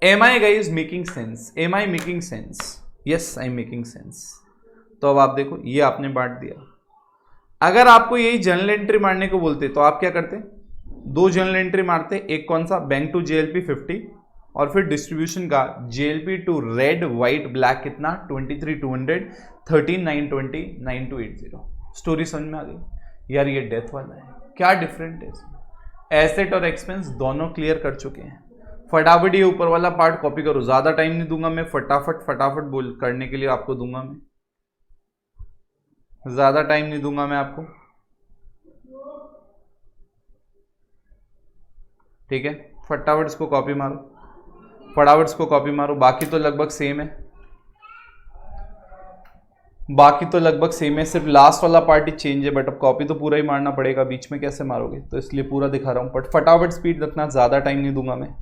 Am I guys making sense, am I making sense, yes I am making sense. तो अब आप देखो ये आपने बांट दिया। अगर आपको यही जर्नल एंट्री मारने को बोलते तो आप क्या करते, 2 जर्नल एंट्री मारते, एक कौन सा, बैंक टू जेएलपी 50, और फिर डिस्ट्रीब्यूशन का JLP to red white black कितना 23,200, 13,920, 9280। स्टोरी समझ में आ गई यार। ये डेथ वाला है, क्या डिफरेंट है इसमें, एसेट और एक्सपेंस दोनों क्लियर कर चुके हैं। फटाफट ये ऊपर वाला पार्ट कॉपी करो, ज्यादा टाइम नहीं दूंगा मैं, फटाफट बोल करने के लिए आपको दूंगा मैं, ज्यादा टाइम नहीं दूंगा मैं आपको, ठीक है। फटाफट इसको कॉपी मारो, फटाफट इसको कॉपी मारो। बाकी तो लगभग सेम है, बाकी तो लगभग सेम है, सिर्फ लास्ट वाला पार्ट ही चेंज है, बट अब कॉपी तो पूरा ही मारना पड़ेगा, बीच में कैसे मारोगे, तो इसलिए पूरा दिखा रहा हूं। बट फटाफट स्पीड रखना, ज्यादा टाइम नहीं दूंगा मैं।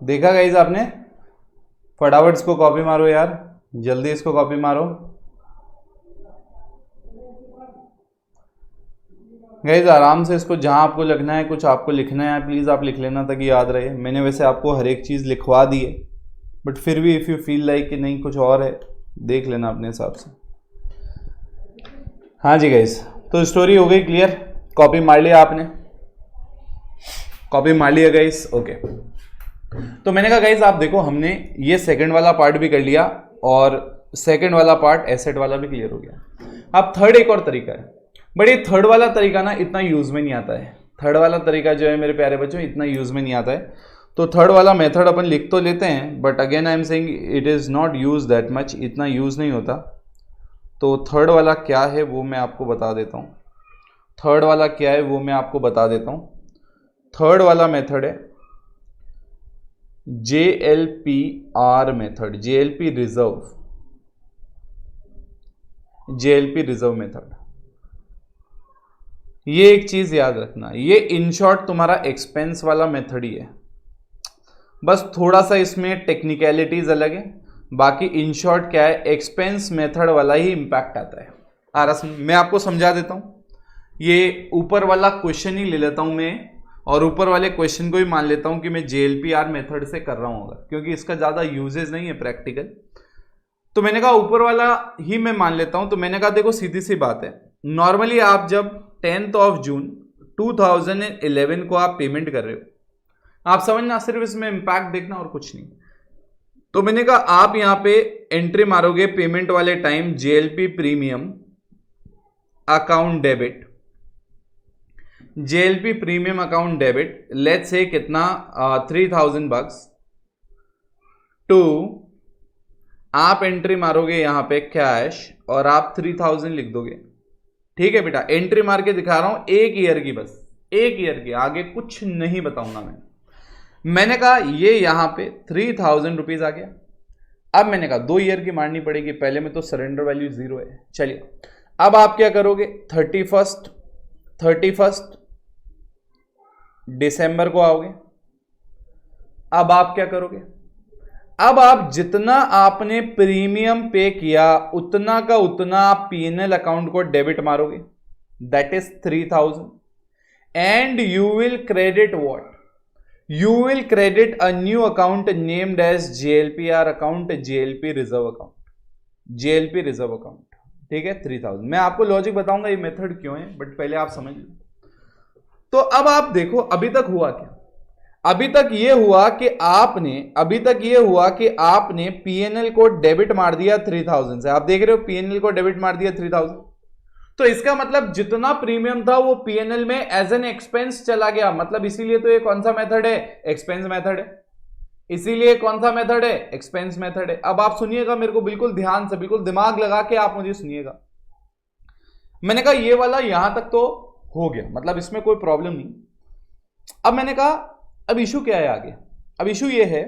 देखा गाइस आपने? फटाफट इसको कॉपी मारो यार, जल्दी इसको कॉपी मारो गाइस, आराम से इसको जहां आपको लिखना है, कुछ आपको लिखना है प्लीज आप लिख लेना ताकि याद रहे। मैंने वैसे आपको हर एक चीज लिखवा दी है, बट फिर भी इफ यू फील लाइक कि नहीं कुछ और है, देख लेना अपने हिसाब से। हाँ जी गाइस, तो स्टोरी हो गई क्लियर? कॉपी मार लिया आपने? कॉपी मार लिया गाइस? ओके। तो मैंने कहा गाइस आप देखो, हमने ये सेकंड वाला पार्ट भी कर लिया और सेकंड वाला पार्ट एसेट वाला भी क्लियर हो गया। अब थर्ड एक और तरीका है, बट ये थर्ड वाला तरीका ना इतना यूज में नहीं आता है। थर्ड वाला तरीका जो है मेरे प्यारे बच्चों इतना यूज में नहीं आता है। तो थर्ड वाला मेथड अपन लिख तो लेते हैं, but again I am saying it is not use that much, इतना यूज नहीं होता। तो थर्ड वाला क्या है वो मैं आपको बता देता हूँ। थर्ड वाला क्या है वो मैं आपको बता देता हूँ। थर्ड वाला मेथड है JLPR method, JLP reserve method. ये एक चीज याद रखना, ये इन शॉर्ट तुम्हारा एक्सपेंस वाला मेथड ही है, बस थोड़ा सा इसमें टेक्निकलिटीज अलग है। बाकी इन शॉर्ट क्या है, एक्सपेंस मेथड वाला ही इंपैक्ट आता है। मैं आपको समझा देता हूं। ये ऊपर वाला क्वेश्चन ही ले लेता हूं मैं, और ऊपर वाले क्वेश्चन को ही मान लेता हूं कि मैं JLPR मेथड से कर रहा हूँ, क्योंकि इसका ज्यादा यूजेज नहीं है प्रैक्टिकल। तो मैंने कहा ऊपर वाला ही मैं मान लेता हूं। तो मैंने कहा देखो सीधी सी बात है, नॉर्मली आप जब 10 जून 2011 को आप पेमेंट कर रहे हो, आप समझना सिर्फ इसमें इंपैक्ट देखना और कुछ नहीं। तो मैंने कहा आप यहां पे एंट्री मारोगे पेमेंट वाले time JLP premium account debit, JLP premium account debit, let's say कितना 3000 bucks टू, आप एंट्री मारोगे यहां पे कैश और आप 3000 लिख दोगे। ठीक है बेटा, एंट्री मार के दिखा रहा हूं एक ईयर की, बस एक ईयर की, आगे कुछ नहीं बताऊंगा मैंने कहा ये यहां पे 3000 रुपीज आ गया। अब मैंने कहा 2 ईयर की मारनी पड़ेगी, पहले में तो सरेंडर वैल्यू 0 है। चलिए अब आप क्या करोगे, 31 दिसंबर को आओगे। अब आप क्या करोगे, अब आप जितना आपने प्रीमियम पे किया उतना का उतना आप P&L अकाउंट को डेबिट मारोगे, that is 3000, and you will credit what, you will credit a new account named as JLPR account, JLP reserve account, JLP reserve account. ठीक है 3000। मैं आपको लॉजिक बताऊंगा ये मेथड क्यों है, बट पहले आप समझ लो। तो अब आप देखो अभी तक हुआ क्या, अभी तक ये हुआ कि आपने P&L को डेबिट मार दिया 3000 से। आप देख रहे हो P&L को डेबिट मार दिया 3000, तो इसका मतलब जितना प्रीमियम था वो P&L में एज एन एक्सपेंस चला गया। मतलब इसीलिए तो ये कौन सा मेथड है, एक्सपेंस मेथड है। इसीलिए कौन सा मेथड है, एक्सपेंस मेथड है। अब आप सुनिएगा मेरे को बिल्कुल ध्यान से, बिल्कुल दिमाग लगा के आप मुझे सुनिएगा। मैंने कहा ये वाला यहां तक तो हो गया, मतलब इसमें कोई प्रॉब्लम नहीं। अब मैंने कहा अब इशू क्या है आगे। अब इशू ये है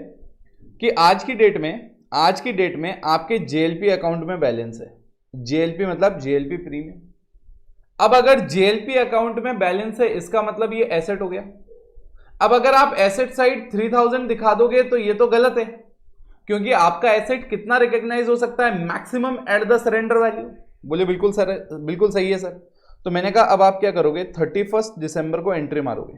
कि आज की डेट में आपके JLP अकाउंट में बैलेंस है, JLP मतलब JLP प्रीमियम। अब अगर JLP अकाउंट में बैलेंस है इसका मतलब ये एसेट हो गया। अब अगर आप एसेट साइड 3000 दिखा दोगे तो ये तो गलत है, क्योंकि आपका एसेट कितना रिकॉग्नाइज हो सकता है, maximum at the surrender value. बोले बिल्कुल सर, बिल्कुल सही है सर। तो मैंने कहा अब आप क्या करोगे, 31 दिसंबर को एंट्री मारोगे,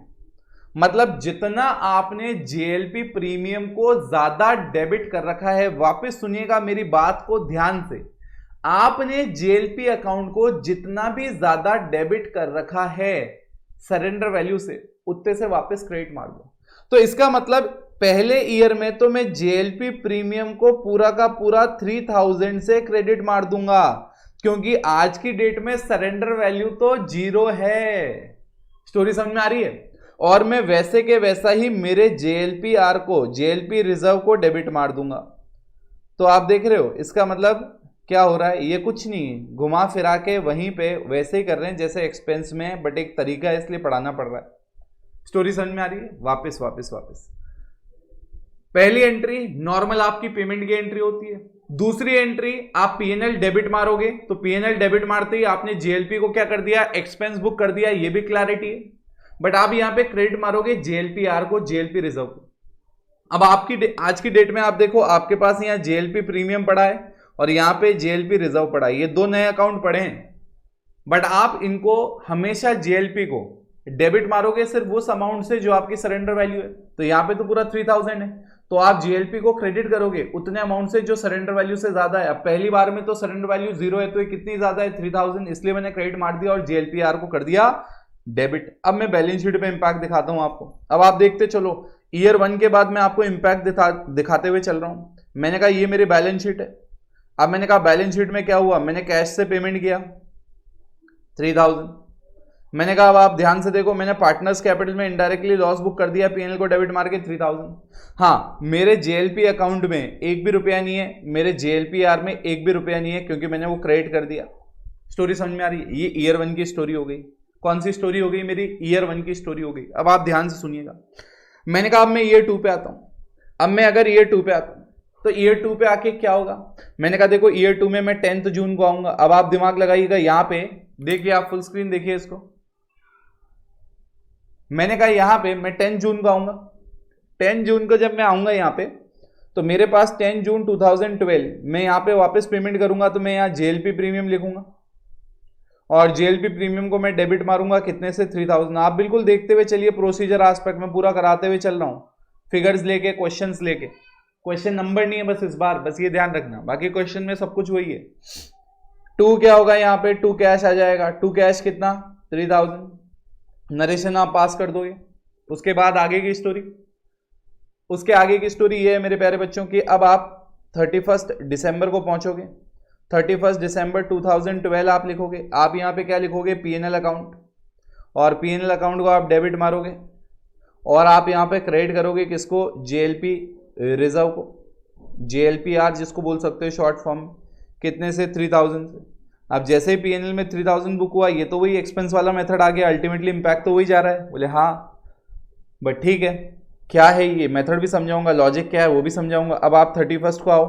मतलब जितना आपने JLP प्रीमियम को ज्यादा डेबिट कर रखा है, वापस सुनिएगा मेरी बात को ध्यान से, आपने JLP अकाउंट को जितना भी ज्यादा डेबिट कर रखा है सरेंडर वैल्यू से, उतने से वापस क्रेडिट मार दो। तो इसका मतलब पहले ईयर में तो मैं JLP प्रीमियम को पूरा का पूरा 3000 से क्रेडिट मार दूंगा, क्योंकि आज की डेट में सरेंडर वैल्यू तो 0 है। स्टोरी समझ में आ रही है? और मैं वैसे के वैसा ही मेरे JLPR को, JLP रिजर्व को डेबिट मार दूंगा। तो आप देख रहे हो इसका मतलब क्या हो रहा है, ये कुछ नहीं, घुमा फिरा के वहीं पे वैसे ही कर रहे हैं जैसे एक्सपेंस में है, बट एक तरीका है इसलिए पढ़ाना पड़ रहा है। स्टोरी समझ में आ रही है? वापस पहली एंट्री नॉर्मल आपकी पेमेंट की एंट्री होती है। दूसरी एंट्री आप पीएनएल डेबिट मारोगे, तो पीएनएल डेबिट मारते ही आपने जेएलपी को क्या कर दिया, एक्सपेंस बुक कर दिया, ये भी क्लैरिटी है। बट आप यहां पे क्रेडिट मारोगे जेएलपीआर को, जेएलपी रिजर्व को। अब आपकी आज की डेट में आप देखो, आपके पास यहां जेएलपी प्रीमियम पड़ा है और यहां पे जेएलपी रिजर्व पड़ा है, ये दो नए अकाउंट पड़े हैं। बट आप इनको हमेशा जेएलपी को डेबिट मारोगे सिर्फ उस अमाउंट से जो आपकी सरेंडर वैल्यू है। तो यहां पे तो पूरा 3000 है, तो आप जेएलपी को क्रेडिट करोगे उतने अमाउंट से जो सरेंडर वैल्यू से ज्यादा है। अब पहली बार में तो सरेंडर वैल्यू 0 है, तो ये कितनी ज्यादा है, 3000, इसलिए मैंने क्रेडिट मार दिया और जेएलपीआर को कर दिया डेबिट। अब मैं बैलेंस शीट पे इंपैक्ट दिखाता हूं आपको। अब आप देखते चलो, ईयर 1 के बाद मैं आपको इंपैक्ट दिखाते हुए चल रहा हूं। मैंने कहा ये मेरी बैलेंस शीट है। अब मैंने कहा बैलेंस शीट में क्या हुआ, मैंने कैश से पेमेंट किया 3000। मैंने कहा अब आप ध्यान से देखो, मैंने पार्टनर्स कैपिटल में इनडायरेक्टली लॉस बुक कर दिया, पीएनएल को डेबिट मार के 3000। हाँ, मेरे जेएलपी अकाउंट में एक भी रुपया नहीं है, मेरे जेएलपीआर में एक भी रुपया नहीं है, क्योंकि मैंने वो क्रेडिट कर दिया। स्टोरी समझ में आ रही है? ये ईयर 1 की स्टोरी हो गई। कौन सी स्टोरी हो गई, मेरी ईयर 1 की स्टोरी हो गई। अब आप ध्यान से सुनिएगा। मैंने कहा अब मैं ईयर 2 पे आता हूं। अब मैं अगर ईयर 2 पे आता हूं तो ईयर 2 पे आके क्या होगा, मैंने कहा देखो ईयर 2 में मैं 10 जून को आऊंगा। अब आप दिमाग लगाइएगा, यहां पे देखिए, आप फुल स्क्रीन देखिए इसको। मैंने कहा यहां पे मैं 10 जून को आऊंगा। 10 जून को जब मैं आऊंगा यहां पे, तो मेरे पास 10 जून 2012 मैं यहां पे वापस पेमेंट करूंगा, तो मैं यहां जेएलपी प्रीमियम लिखूंगा और जेएलपी प्रीमियम को मैं डेबिट मारूंगा कितने से, 3000। आप बिल्कुल देखते हुए चलिए, प्रोसीजर एस्पेक्ट में पूरा कराते हुए चल रहा हूं, फिगर्स लेके, क्वेश्चंस लेके। क्वेश्चन नंबर नहीं है बस इस बार, बस ये ध्यान रखना, बाकी क्वेश्चन में सब कुछ वही है। 2 क्या होगा यहाँ पे, 2 कैश आ जाएगा। 2 कैश कितना, 3000। नरेशन आप पास कर दोगे। उसके बाद आगे की स्टोरी, उसके आगे की स्टोरी ये है मेरे प्यारे बच्चों की। अब आप 31 दिसंबर को पहुंचोगे। 31 दिसंबर 2012 आप लिखोगे। आप यहाँ पे क्या लिखोगे, पीएनएल अकाउंट, और पीएनएल अकाउंट को आप डेबिट मारोगे और आप यहाँ पे क्रेडिट करोगे किसको, जेएलपी रिजर्व को, जेएलपीआर जिसको बोल सकते हो शॉर्ट फॉर्म, कितने से, 3000 से। अब जैसे ही पीएनएल में 3000 बुक हुआ, ये तो वही एक्सपेंस वाला मेथड आ गया, अल्टीमेटली इंपैक्ट तो वही जा रहा है। बोले हाँ, बट ठीक है, क्या है ये मेथड भी समझाऊंगा, लॉजिक क्या है वो भी समझाऊंगा। अब आप 31 को आओ।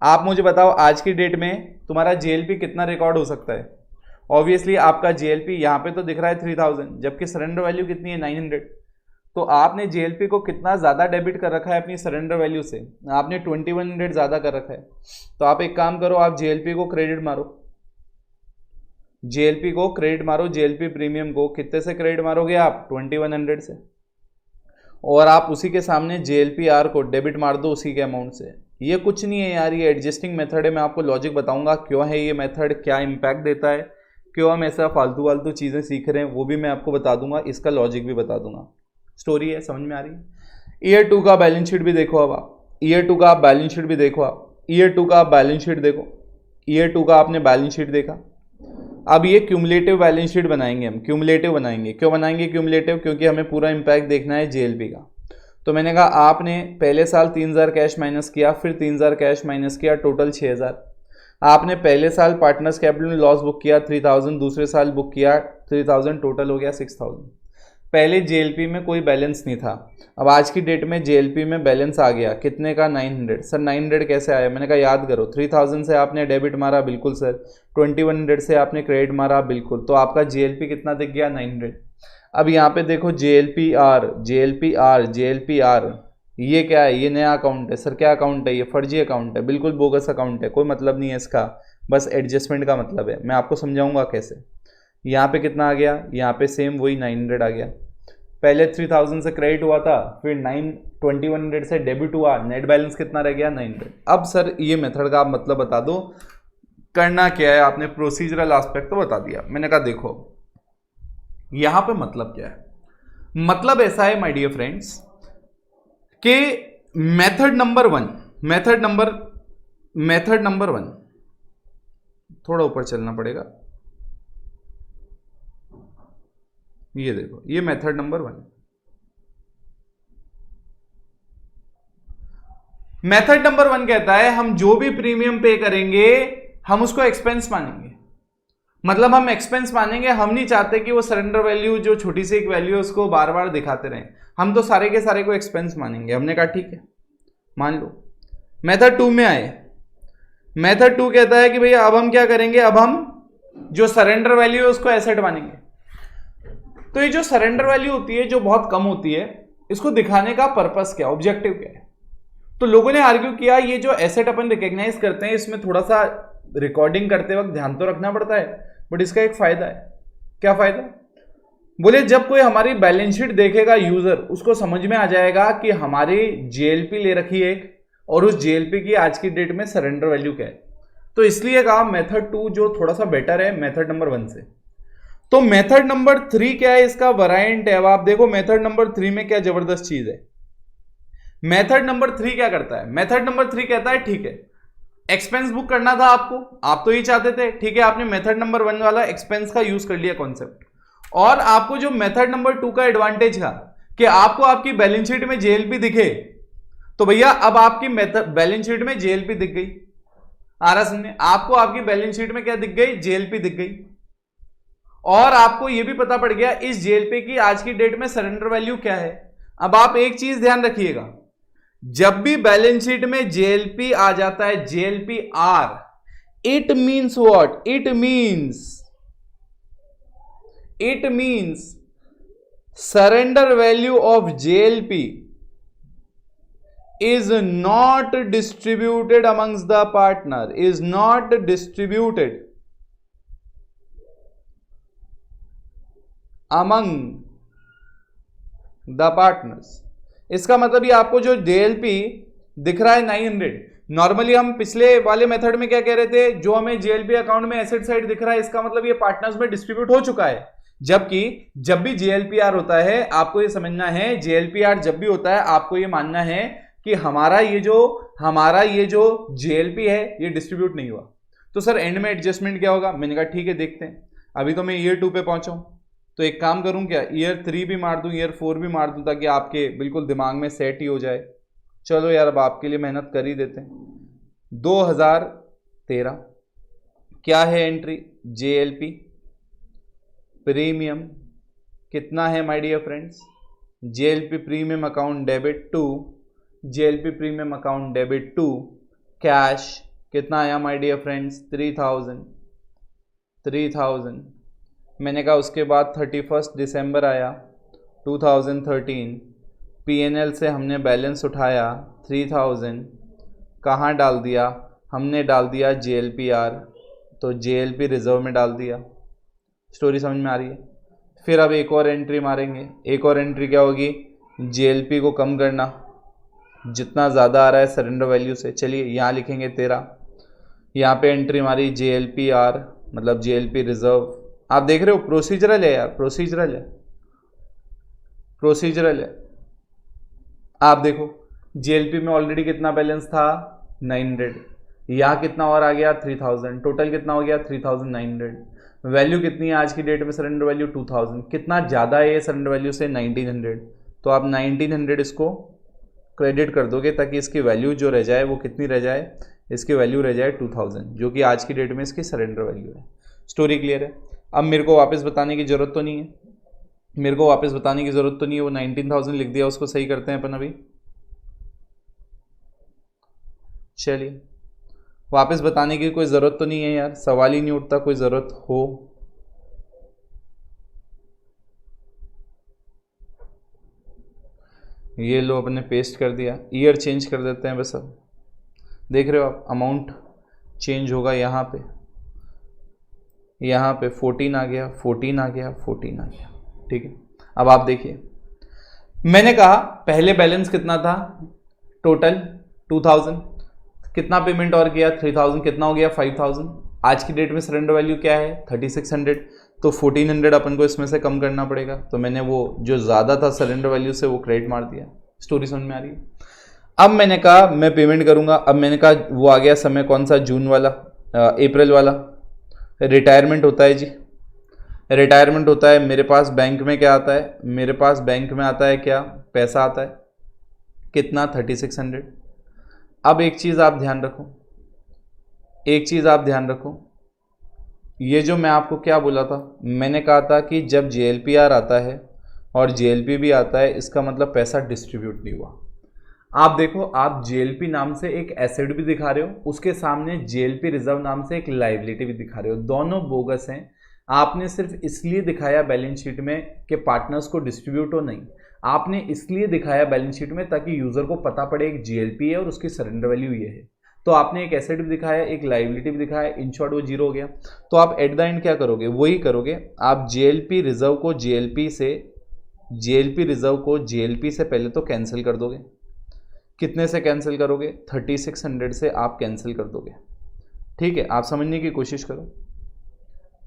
आप मुझे बताओ आज की डेट में तुम्हारा जेएलपी कितना रिकॉर्ड हो सकता है। ऑब्वियसली आपका जेएलपी यहाँ पे तो दिख रहा है 3000, जबकि सरेंडर वैल्यू कितनी है, 900। तो आपने जेएलपी को कितना ज्यादा डेबिट कर रखा है अपनी सरेंडर वैल्यू से, आपने 2100 ज्यादा कर रखा है। तो आप एक काम करो, आप जेएलपी को क्रेडिट मारो, जेएलपी को क्रेडिट मारो, जेएलपी प्रीमियम को कितने से क्रेडिट मारोगे आप, 2100 से, और आप उसी के सामने जेएलपीआर को डेबिट मार दो उसी के अमाउंट से। ये कुछ नहीं है यार, ये एडजस्टिंग मेथड है। मैं आपको लॉजिक बताऊंगा क्यों है ये मेथड, क्या इंपैक्ट देता है, क्यों हम ऐसा फालतू वालतू चीजें सीख रहे हैं, वो भी मैं आपको बता दूंगा, इसका लॉजिक भी बता दूंगा। स्टोरी है, समझ में आ रही है। ईयर 2 का बैलेंस शीट भी देखो। अब आप ईयर 2 का बैलेंस शीट भी देखो। आप ईयर 2 का बैलेंस शीट देखो। ईयर 2 का आपने बैलेंस शीट देखा। अब ये क्यूमुलेटिव बैलेंस शीट बनाएंगे हम, क्यूमुलेटिव बनाएंगे। क्यों बनाएंगे क्यूमुलेटिव, क्योंकि हमें पूरा इंपैक्ट देखना है जेएलपी का। तो मैंने कहा आपने पहले साल 3000 कैश माइनस किया, फिर 3000 कैश माइनस किया, टोटल 6000। आपने पहले साल पार्टनर्स कैपिटल में लॉस बुक किया 3000, दूसरे साल बुक किया 3000, टोटल हो गया 6000। पहले जेएलपी में कोई बैलेंस नहीं था। अब आज की डेट में जेएलपी में बैलेंस आ गया, कितने का, 900। सर 900 कैसे आया, मैंने कहा याद करो, 3000 से आपने डेबिट मारा, बिल्कुल सर। 2100 से आपने क्रेडिट मारा, बिल्कुल। तो आपका जेएलपी कितना दिख गया, 900। अब यहाँ पे देखो जेएलपीआर, जेएलपीआर, जेएलपीआर, ये क्या है, ये नया अकाउंट है। सर क्या अकाउंट है, ये फर्जी अकाउंट है, बिल्कुल बोगस अकाउंट है, कोई मतलब नहीं है इसका, बस एडजस्टमेंट का मतलब है। मैं आपको समझाऊंगा कैसे। यहाँ पे कितना आ गया, यहाँ पे सेम वही 900 आ गया। पहले 3000 से क्रेडिट हुआ था, फिर 2100 से डेबिट हुआ, नेट बैलेंस कितना रह गया, 900। अब सर ये मेथड का आप मतलब बता दो, करना क्या है आपने, प्रोसीजरल एस्पेक्ट तो बता दिया। मैंने कहा देखो यहां पे मतलब क्या है, मतलब ऐसा है माय डियर फ्रेंड्स कि मेथड नंबर 1, मेथड नंबर 1, थोड़ा ऊपर चलना पड़ेगा, ये देखो, ये मेथड नंबर 1। मेथड नंबर 1 कहता है हम जो भी प्रीमियम पे करेंगे हम उसको एक्सपेंस मानेंगे। मतलब हम एक्सपेंस मानेंगे, हम नहीं चाहते कि वो सरेंडर वैल्यू जो छोटी सी एक वैल्यू है उसको बार बार दिखाते रहें, हम तो सारे के सारे को एक्सपेंस मानेंगे। हमने कहा ठीक है मान लो। मेथड 2 में आए, मेथड 2 कहता है कि भैया अब हम क्या करेंगे, अब हम जो सरेंडर वैल्यू है उसको एसेट मानेंगे। तो ये जो सरेंडर वैल्यू होती है जो बहुत कम होती है, इसको दिखाने का पर्पस क्या, ऑब्जेक्टिव क्या है? तो लोगों ने आर्ग्यू किया ये जो एसेट अपन रिकॉग्नाइज करते हैं इसमें थोड़ा सा रिकॉर्डिंग करते वक्त ध्यान तो रखना पड़ता है, बट इसका एक फायदा है। क्या फायदा? बोले जब कोई हमारी बैलेंस शीट देखेगा यूजर, उसको समझ में आ जाएगा कि हमारी जेएलपी ले रखी है और उस जेएलपी की आज की डेट में सरेंडर वैल्यू क्या है। तो इसलिए कहा मेथड 2 जो थोड़ा सा बेटर है मेथड नंबर 1 से। तो मेथड नंबर 3 क्या है, इसका वेरिएंट है। अब आप देखो मेथड नंबर 3 में क्या जबरदस्त चीज है। मेथड नंबर 3 क्या करता है? मेथड नंबर 3 कहता है ठीक है एक्सपेंस बुक करना था आपको, आप तो ये चाहते थे, ठीक है आपने मेथड नंबर 1 वाला एक्सपेंस का यूज कर लिया कॉन्सेप्ट, और आपको जो मेथड नंबर 2 का एडवांटेज था कि आपको आपकी बैलेंस शीट में जेएलपी दिखे, तो भैया अब आपकी मेथड बैलेंस शीट में जेएलपी दिख गई। आ रहा सुनने? आपको आपकी बैलेंस शीट में क्या दिख गई? जेएलपी दिख गई। और आपको यह भी पता पड़ गया इस जेएलपी की आज की डेट में सरेंडर वैल्यू क्या है। अब आप एक चीज ध्यान रखिएगा, जब भी बैलेंस शीट में जेएलपी आ जाता है, JLP R, it means what? It means surrender value of JLP is not distributed amongst the partner, is not distributed among the partners। इसका मतलब ये आपको जो जेएलपी दिख रहा है 900, नॉर्मली हम पिछले वाले मेथड में क्या कह रहे थे, जो हमें जेएलपी अकाउंट में एसेट साइड दिख रहा है इसका मतलब ये पार्टनर्स में डिस्ट्रीब्यूट हो चुका है। जबकि जब भी जेएलपीआर होता है आपको ये समझना है, जेएलपीआर जब भी होता है आपको ये मानना है कि हमारा ये जो जेएलपी है ये डिस्ट्रीब्यूट नहीं हुआ। तो सर एंड में एडजस्टमेंट क्या होगा? मैंने कहा ठीक है देखते हैं। अभी तो मैं ईयर 2 पे पहुंचा हूं, तो एक काम करूं क्या, ईयर 3 भी मार दूं, ईयर 4 भी मार दूं, ताकि आपके बिल्कुल दिमाग में सेट ही हो जाए। चलो यार अब आपके लिए मेहनत कर ही देते हैं। 2013 क्या है एंट्री? जेएलपी प्रीमियम कितना है my dear friends? JLP premium account debit to, JLP premium account debit to cash कितना आया माय डियर फ्रेंड्स? 3000। मैंने कहा उसके बाद 31 दिसंबर आया 2013, पीएनएल से हमने बैलेंस उठाया 3000, कहाँ डाल दिया? हमने डाल दिया जेएलपीआर, तो जेएलपी रिजर्व में डाल दिया। स्टोरी समझ में आ रही है? फिर अब एक और एंट्री मारेंगे। एक और एंट्री क्या होगी? जेएलपी को कम करना, जितना ज़्यादा आ रहा है सरेंडर वैल्यू से। चलिए यहाँ लिखेंगे 13, यहाँ पे एंट्री मारी जेएलपीआर मतलब जेएलपी रिजर्व। आप देख रहे हो प्रोसीजरल है यार, प्रोसीजरल है। आप देखो जेएलपी में ऑलरेडी कितना बैलेंस था? 900, यहाँ कितना और आ गया? 3000, टोटल कितना हो गया? 3900। वैल्यू कितनी है आज की डेट में? Surrender value 2000। कितना ज़्यादा है ये सरेंडर वैल्यू से? 1900। तो आप 1900 इसको क्रेडिट कर दोगे ताकि इसकी वैल्यू जो रह जाए वो कितनी रह जाए? इसकी वैल्यू रह जाए 2000, जो कि आज की डेट में इसकी सरेंडर वैल्यू है। स्टोरी क्लियर है? अब मेरे को वापस बताने की ज़रूरत तो नहीं है, वो 19,000 लिख दिया, उसको सही करते हैं अपन अभी। चलिए वापस बताने की कोई ज़रूरत तो नहीं है यार, सवाल ही नहीं उठता कोई ज़रूरत हो। ये लो अपने पेस्ट कर दिया, ईयर चेंज कर देते हैं बस। अब देख रहे हो आप अमाउंट चेंज होगा, यहाँ पे 14 आ गया, 14 आ गया, 14 आ गया। ठीक है, अब आप देखिए मैंने कहा पहले बैलेंस कितना था? टोटल 2000, कितना पेमेंट और किया? 3000, कितना हो गया? 5000। आज की डेट में सरेंडर वैल्यू क्या है? 3600, तो 1400 अपन को इसमें से कम करना पड़ेगा। तो मैंने वो जो ज़्यादा था सरेंडर वैल्यू से वो क्रेडिट मार दिया। स्टोरी समझ में आ रही है? अब मैंने कहा मैं पेमेंट करूंगा। अब मैंने कहा वो आ गया समय कौन सा? जून वाला, अप्रैल वाला। रिटायरमेंट होता है जी, रिटायरमेंट होता है। मेरे पास बैंक में क्या आता है? मेरे पास बैंक में आता है क्या? पैसा आता है। कितना? 3600। अब एक चीज़ आप ध्यान रखो, ये जो मैं आपको क्या बोला था, मैंने कहा था कि जब JLPR आता है और JLP भी आता है, इसका मतलब पैसा डिस्ट्रीब्यूट नहीं हुआ। आप देखो, आप JLP नाम से एक एसेट भी दिखा रहे हो, उसके सामने JLP रिजर्व नाम से एक लाइबिलिटी भी दिखा रहे हो, दोनों बोगस हैं। आपने सिर्फ इसलिए दिखाया बैलेंस शीट में कि पार्टनर्स को डिस्ट्रीब्यूट हो, नहीं, आपने इसलिए दिखाया बैलेंस शीट में ताकि यूजर को पता पड़े एक JLP है और उसकी सरेंडर वैल्यू ये है। तो आपने एक एसेट भी दिखाया, एक लाइबिलिटी भी दिखाया, इन शॉर्ट वो जीरो हो गया। तो आप एट द एंड क्या करोगे, वही करोगे, आप JLP रिजर्व को JLP से पहले तो कैंसिल कर दोगे। कितने से कैंसिल करोगे, 3600 से आप कैंसिल कर दोगे। ठीक है, आप समझने की कोशिश करो,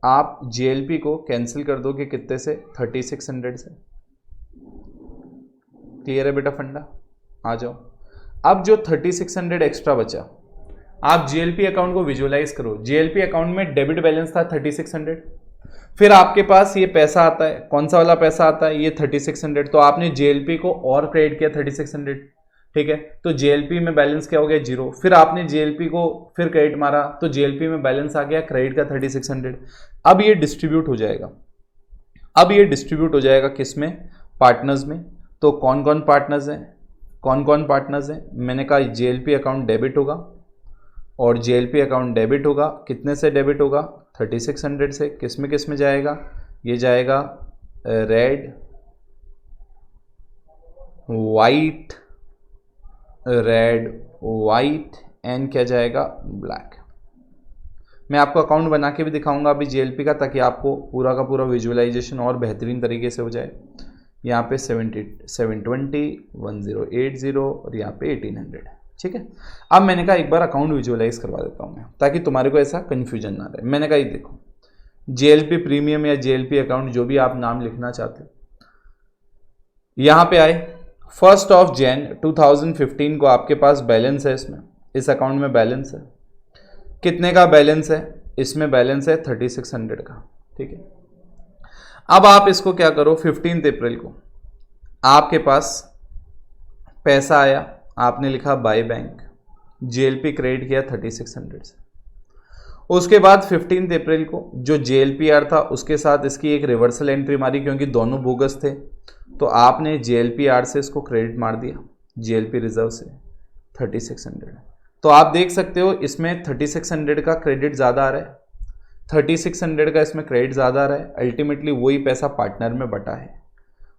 आप JLP को कैंसिल कर दोगे कितने से, 3600 से। क्लियर है बेटा फंडा? आ जाओ। अब जो 3600 एक्स्ट्रा बचा, आप JLP अकाउंट को विजुअलाइज करो। JLP अकाउंट में डेबिट बैलेंस था 3600, फिर आपके पास ये पैसा आता है, कौन सा वाला पैसा आता है, ये 3600। तो आपने JLP को और क्रेडिट किया 3600, ठीक है, तो JLP में बैलेंस क्या हो गया, जीरो। फिर आपने JLP को फिर क्रेडिट मारा तो JLP में बैलेंस आ गया क्रेडिट का 3600। अब ये डिस्ट्रीब्यूट हो जाएगा, किस में, पार्टनर्स में। तो कौन कौन पार्टनर्स हैं, मैंने कहा JLP अकाउंट डेबिट होगा, और JLP अकाउंट डेबिट होगा, कितने से डेबिट होगा, 3600 से। किस में जाएगा, ये जाएगा रेड वाइट एंड क्या जाएगा, ब्लैक। मैं आपको अकाउंट बना के भी दिखाऊंगा अभी JLP का, ताकि आपको पूरा का पूरा विजुअलाइजेशन और बेहतरीन तरीके से हो जाए। यहाँ पे 720 1080 और यहाँ पे 1800, ठीक है। अब मैंने कहा एक बार अकाउंट विजुअलाइज करवा देता हूँ मैं, ताकि तुम्हारे को ऐसा कन्फ्यूजन ना रहे। मैंने कहा ये देखो, JLP प्रीमियम या JLP अकाउंट, जो भी आप नाम लिखना चाहते हो, यहाँ पे आए 1 जनवरी 2015 को आपके पास बैलेंस है, इसमें इस अकाउंट में बैलेंस है, कितने का बैलेंस है, इसमें बैलेंस है 3600 का, ठीक है। अब आप इसको क्या करो, 15 अप्रैल को आपके पास पैसा आया, आपने लिखा बाय बैंक, JLP क्रेडिट किया 3600 से। उसके बाद 15 अप्रैल को जो JLPR था उसके साथ इसकी एक रिवर्सल एंट्री मारी, क्योंकि दोनों बोगस थे, तो आपने JLPR से इसको क्रेडिट मार दिया, JLP रिजर्व से 3600। तो आप देख सकते हो इसमें 3600 का क्रेडिट ज़्यादा आ रहा है, 3600 का इसमें क्रेडिट ज़्यादा आ रहा है, अल्टीमेटली वही पैसा पार्टनर में बटा है।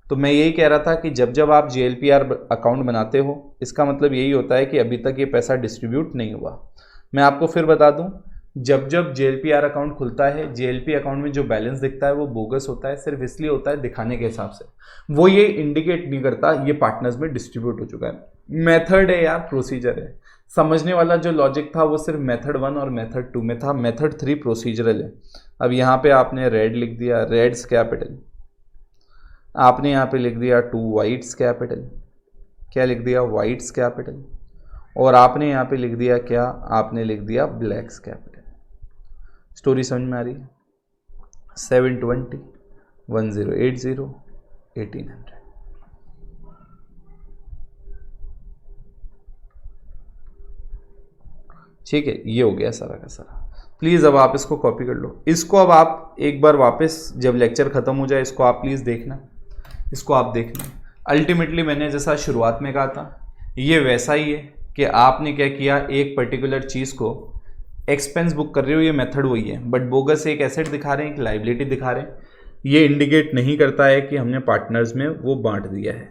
तो मैं यही कह रहा था कि जब जब आप JLPR अकाउंट बनाते हो, इसका मतलब यही होता है कि अभी तक ये पैसा डिस्ट्रीब्यूट नहीं हुआ। मैं आपको फिर बता दूं, जब जब JLPR अकाउंट खुलता है, JLP अकाउंट में जो बैलेंस दिखता है वो बोगस होता है, सिर्फ इसलिए होता है दिखाने के हिसाब से, वो ये इंडिकेट नहीं करता ये पार्टनर्स में डिस्ट्रीब्यूट हो चुका है। मेथड है यार, प्रोसीजर है। समझने वाला जो लॉजिक था वो सिर्फ मेथड 1 और मेथड 2 में था, मेथड 3 प्रोसीजरल है। अब यहाँ पे आपने रेड लिख दिया, रेड्स कैपिटल, आपने यहाँ पे लिख दिया 2 वाइट्स कैपिटल, क्या लिख दिया, वाइट्स कैपिटल, और आपने यहाँ पे लिख दिया क्या, आपने लिख दिया ब्लैक्स कैपिटल। स्टोरी समझ में आ रही है? 720 1080 1800। ठीक है, ये हो गया सारा का सारा। प्लीज़ अब आप इसको कॉपी कर लो, इसको अब आप एक बार वापस जब लेक्चर ख़त्म हो जाए इसको आप प्लीज़ देखना, इसको आप देखना। अल्टीमेटली मैंने जैसा शुरुआत में कहा था, ये वैसा ही है कि आपने क्या किया, एक पर्टिकुलर चीज़ को एक्सपेंस बुक कर रहे हो, ये मेथड वही है, बट बोगस एक एसेट दिखा रहे हैं, एक लाइबिलिटी दिखा रहे हैं। ये इंडिकेट नहीं करता है कि हमने पार्टनर्स में वो बांट दिया है।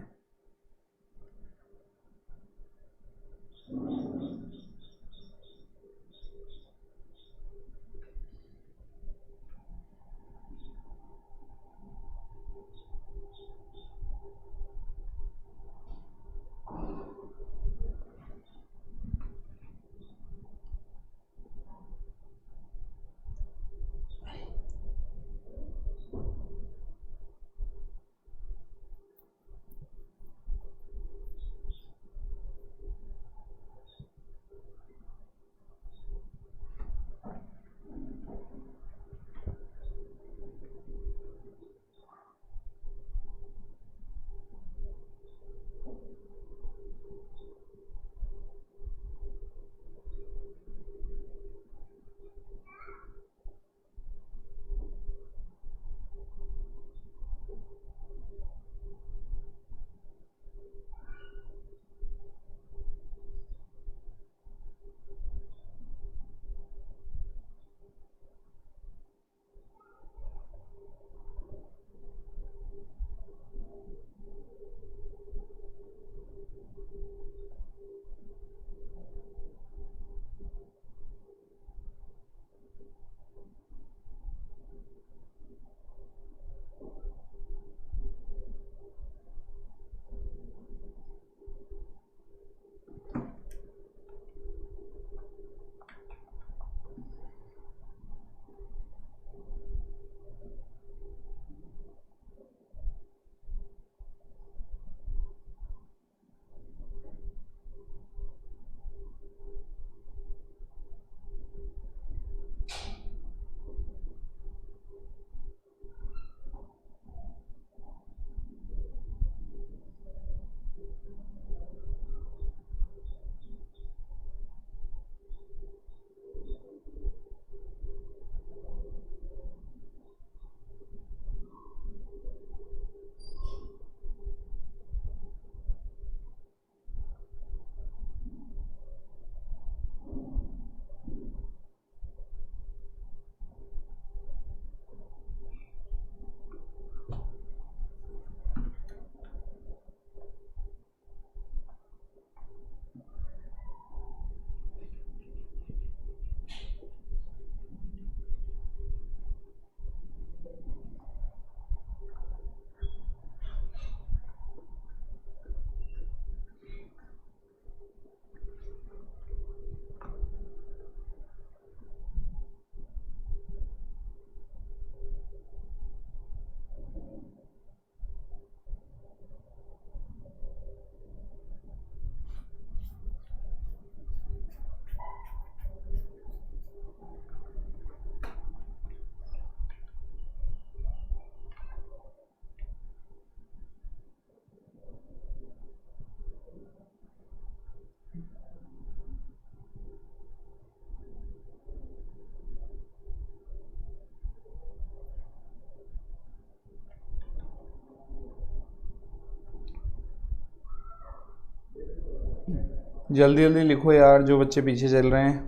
जल्दी जल्दी लिखो यार, जो बच्चे पीछे चल रहे हैं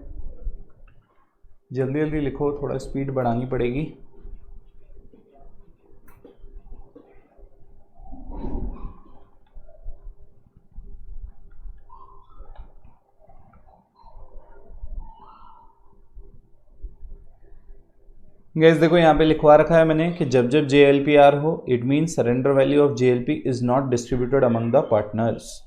जल्दी जल्दी लिखो, थोड़ा स्पीड बढ़ानी पड़ेगी। गैस देखो यहाँ पे लिखवा रखा है मैंने कि जब जब JLPR हो it means surrender value of JLP is not distributed among the partners.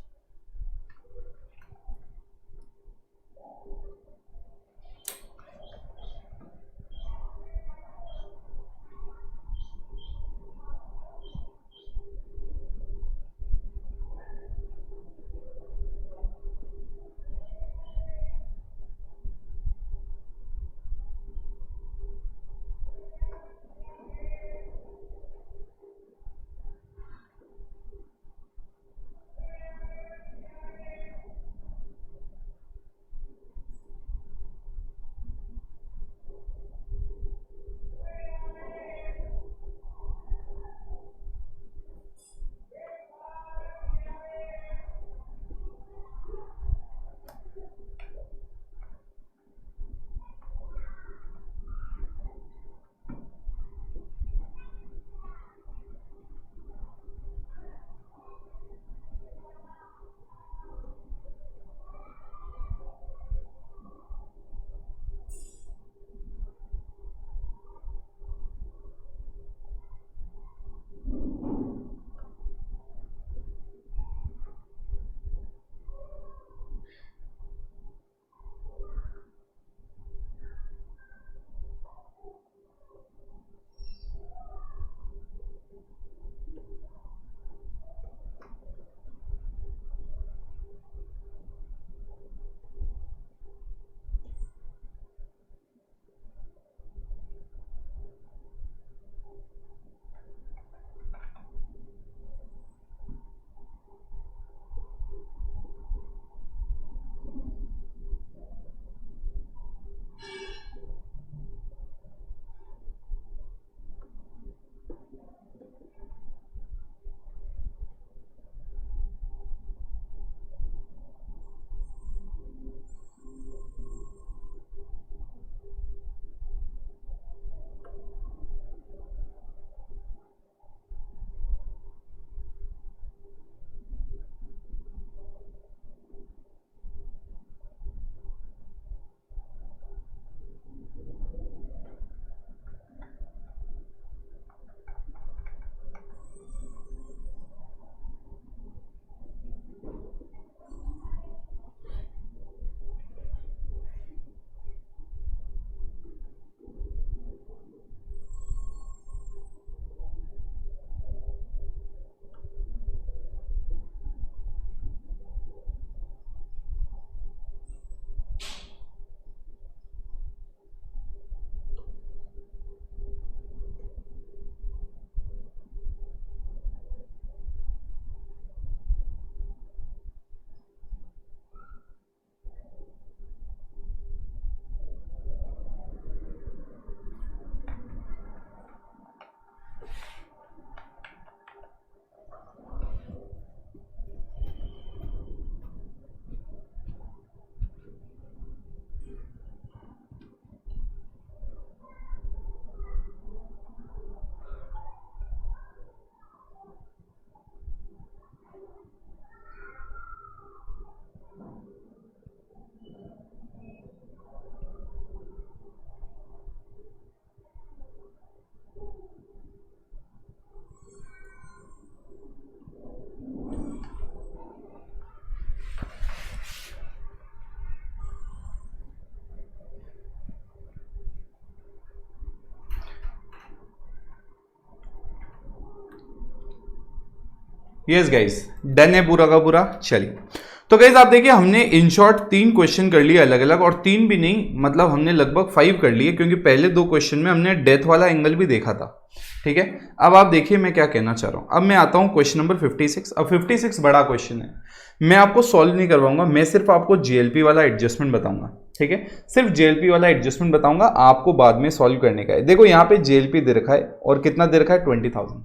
Yes guys, done है पूरा का पूरा। चलिए तो गाइस आप देखिए हमने इन शॉर्ट 3 क्वेश्चन कर लिए अलग अलग, और 3 भी नहीं मतलब हमने लगभग 5 कर लिए, क्योंकि पहले 2 क्वेश्चन में हमने डेथ वाला एंगल भी देखा था। ठीक है, अब आप देखिए मैं क्या कहना चाह रहा हूं। अब मैं आता हूं क्वेश्चन नंबर 56। अब 56 बड़ा क्वेश्चन है, मैं आपको सॉल्व नहीं करवाऊंगा, मैं सिर्फ आपको JLP वाला एडजस्टमेंट बताऊंगा। ठीक है, सिर्फ JLP वाला एडजस्टमेंट बताऊंगा, आपको बाद में सॉल्व करने का है। देखो यहाँ पे JLP दे रखा है और कितना दे रखा है 20,000।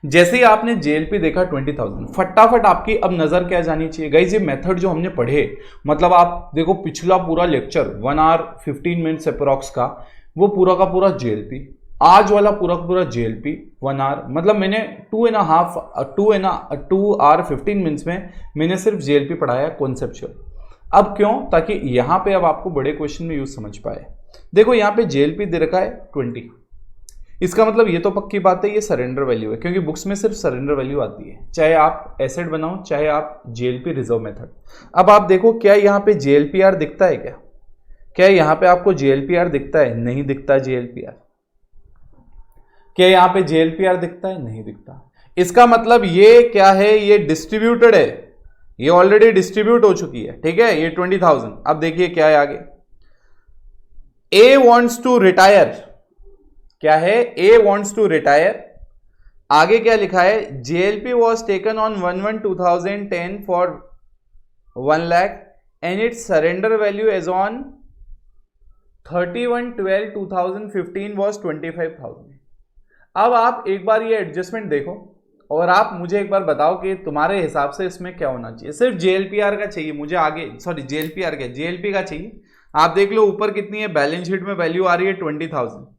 जैसे ही आपने जेएलपी देखा 20,000, फटाफट आपकी अब नजर क्या जानी चाहिए गाइस, ये मेथड जो हमने पढ़े, मतलब आप देखो पिछला पूरा लेक्चर 1 आवर 15 मिनट्स अप्रोक्स का, वो पूरा का पूरा जेएलपी, आज वाला पूरा का पूरा जेएलपी 1 आवर, मतलब मैंने 2 आवर 15 मिनट्स में मैंने सिर्फ जेएलपी पढ़ाया कॉन्सेप्चुअल। अब क्यों? ताकि यहां पे अब आपको बड़े क्वेश्चन में यूज समझ पाए। देखो यहां पे जेएलपी दे रखा है 20, इसका मतलब ये तो पक्की बात है ये सरेंडर वैल्यू है, क्योंकि बुक्स में सिर्फ सरेंडर वैल्यू आती है, चाहे आप एसेट बनाओ चाहे आप जेएलपी रिजर्व मेथड। अब आप देखो क्या यहाँ पे जेएलपीआर दिखता है? क्या यहाँ पे आपको जेएलपीआर दिखता है? नहीं दिखता जेएलपीआर। क्या यहाँ पे जेएलपीआर दिखता है? नहीं दिखता। इसका मतलब ये क्या है? ये डिस्ट्रीब्यूटेड है, ये ऑलरेडी डिस्ट्रीब्यूट हो चुकी है, ठीक है, ये 20,000। अब देखिए क्या है आगे, ए वॉन्ट्स टू रिटायर, क्या है? A wants to retire. आगे क्या लिखा है? JLP was taken on 1/1/2010 for 1 lakh and its surrender value as on 31/12/2015 was 25,000। अब आप एक बार ये एडजस्टमेंट देखो और आप मुझे एक बार बताओ कि तुम्हारे हिसाब से इसमें क्या होना चाहिए। सिर्फ जेएलपीआर का चाहिए मुझे, आगे सॉरी जेएलपीआर क्या, जेएलपी का चाहिए। आप देख लो ऊपर कितनी है, बैलेंस शीट में वैल्यू आ रही है 20,000।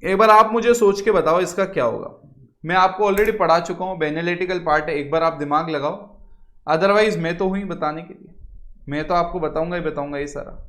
एक बार आप मुझे सोच के बताओ इसका क्या होगा। मैं आपको ऑलरेडी पढ़ा चुका हूं, एनालिटिकल पार्ट है, एक बार आप दिमाग लगाओ, अदरवाइज मैं तो हुई बताने के लिए, मैं तो आपको बताऊंगा ही बताऊंगा ये सारा।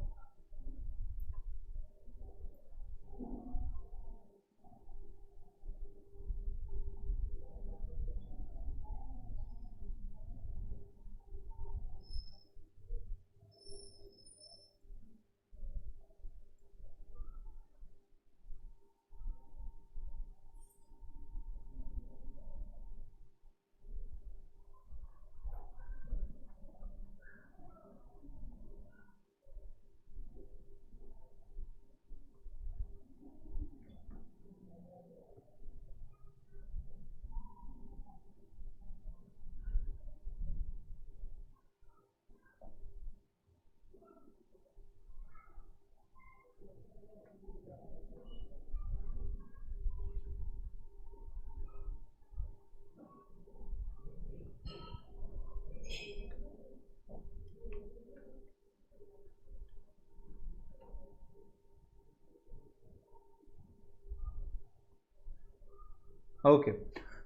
ओके,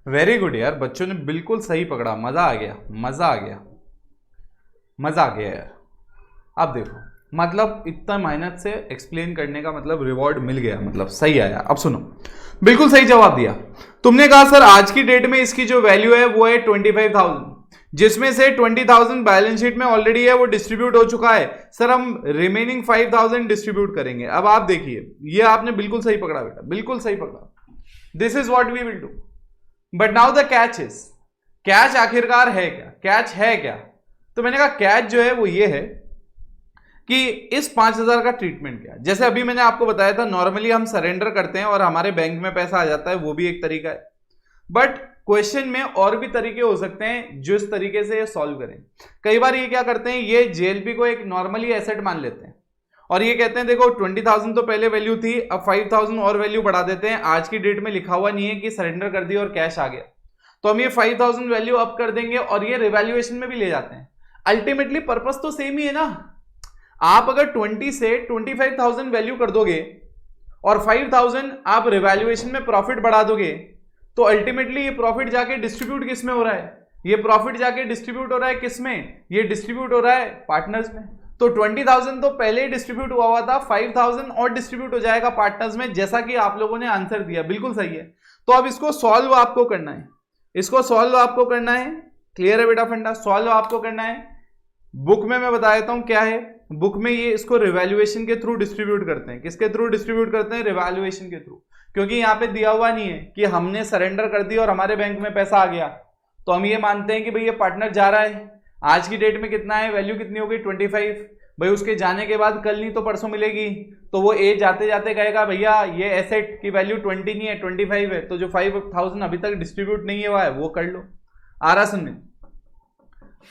वेरी गुड यार, बच्चों ने बिल्कुल सही पकड़ा, मजा आ गया, मजा आ गया, मजा आ गया यार। अब देखो मतलब इतना मेहनत से एक्सप्लेन करने का मतलब रिवॉर्ड मिल गया, मतलब सही आया। अब सुनो, बिल्कुल सही जवाब दिया तुमने। कहा सर आज की डेट में इसकी जो वैल्यू है वो है 25,000, जिसमें से 20,000 बैलेंस शीट में ऑलरेडी है, वो डिस्ट्रीब्यूट हो चुका है। सर हम रिमेनिंग 5,000 डिस्ट्रीब्यूट करेंगे। अब आप देखिए, ये आपने बिल्कुल सही पकड़ा बेटा, बिल्कुल सही पकड़ा। This is what we will do, but now the catch is, catch आखिरकार है क्या? कैच है क्या? तो मैंने कहा कैच जो है वो ये है कि इस 5,000 का ट्रीटमेंट क्या है। जैसे अभी मैंने आपको बताया था, नॉर्मली हम सरेंडर करते हैं और हमारे बैंक में पैसा आ जाता है, वो भी एक तरीका है, बट क्वेश्चन में और भी तरीके हो सकते हैं जो इस तरीके से ये सॉल्व करें। कई बार ये क्या करते हैं, ये जेएलपी को एक नॉर्मली एसेट मान लेते हैं और ये कहते हैं देखो 20,000 तो पहले वैल्यू थी, अब 5,000 और वैल्यू बढ़ा देते हैं। आज की डेट में लिखा हुआ नहीं है कि सरेंडर कर दिया और कैश आ गया, तो हम ये 5,000 वैल्यू अप कर देंगे और ये रिवैल्यूएशन में भी ले जाते हैं। अल्टीमेटली पर्पस तो सेम ही है ना। आप अगर 20 से 25,000 वैल्यू कर दोगे और 5,000 आप रिवैल्यूएशन में प्रॉफिट बढ़ा दोगे, तो अल्टीमेटली ये प्रॉफिट जाके डिस्ट्रीब्यूट किस में हो रहा है? ये प्रॉफिट जाके डिस्ट्रीब्यूट हो रहा है किस में? ये डिस्ट्रीब्यूट हो रहा है पार्टनर्स में। तो 20,000 तो पहले ही डिस्ट्रीब्यूट हुआ था, 5,000 और डिस्ट्रीब्यूट हो जाएगा पार्टनर्स में, जैसा कि आप लोगों ने आंसर दिया, बिल्कुल सही है। तो अब इसको सॉल्व आपको करना है, इसको सॉल्व आपको करना है। क्लियर है बेटा फंडा? सॉल्व आपको करना है। बुक में मैं बता देता हूं क्या है। बुक में ये इसको रिवैल्यूएशन के थ्रू डिस्ट्रीब्यूट करते हैं। किसके थ्रू डिस्ट्रीब्यूट करते हैं? रिवैल्यूएशन के थ्रू, क्योंकि यहाँ पे दिया हुआ नहीं है कि हमने सरेंडर कर दिया और हमारे बैंक में पैसा आ गया, तो हम ये मानते हैं कि भाई ये पार्टनर जा रहा है, आज की डेट में कितना है, वैल्यू कितनी होगी 25, भाई उसके जाने के बाद कल नहीं तो परसों मिलेगी, तो वो ए जाते जाते कहेगा भैया ये एसेट की वैल्यू 20 नहीं है 25 है, तो जो 5,000 अभी तक डिस्ट्रीब्यूट नहीं हुआ है वो कर लो। आ रहा सुनने,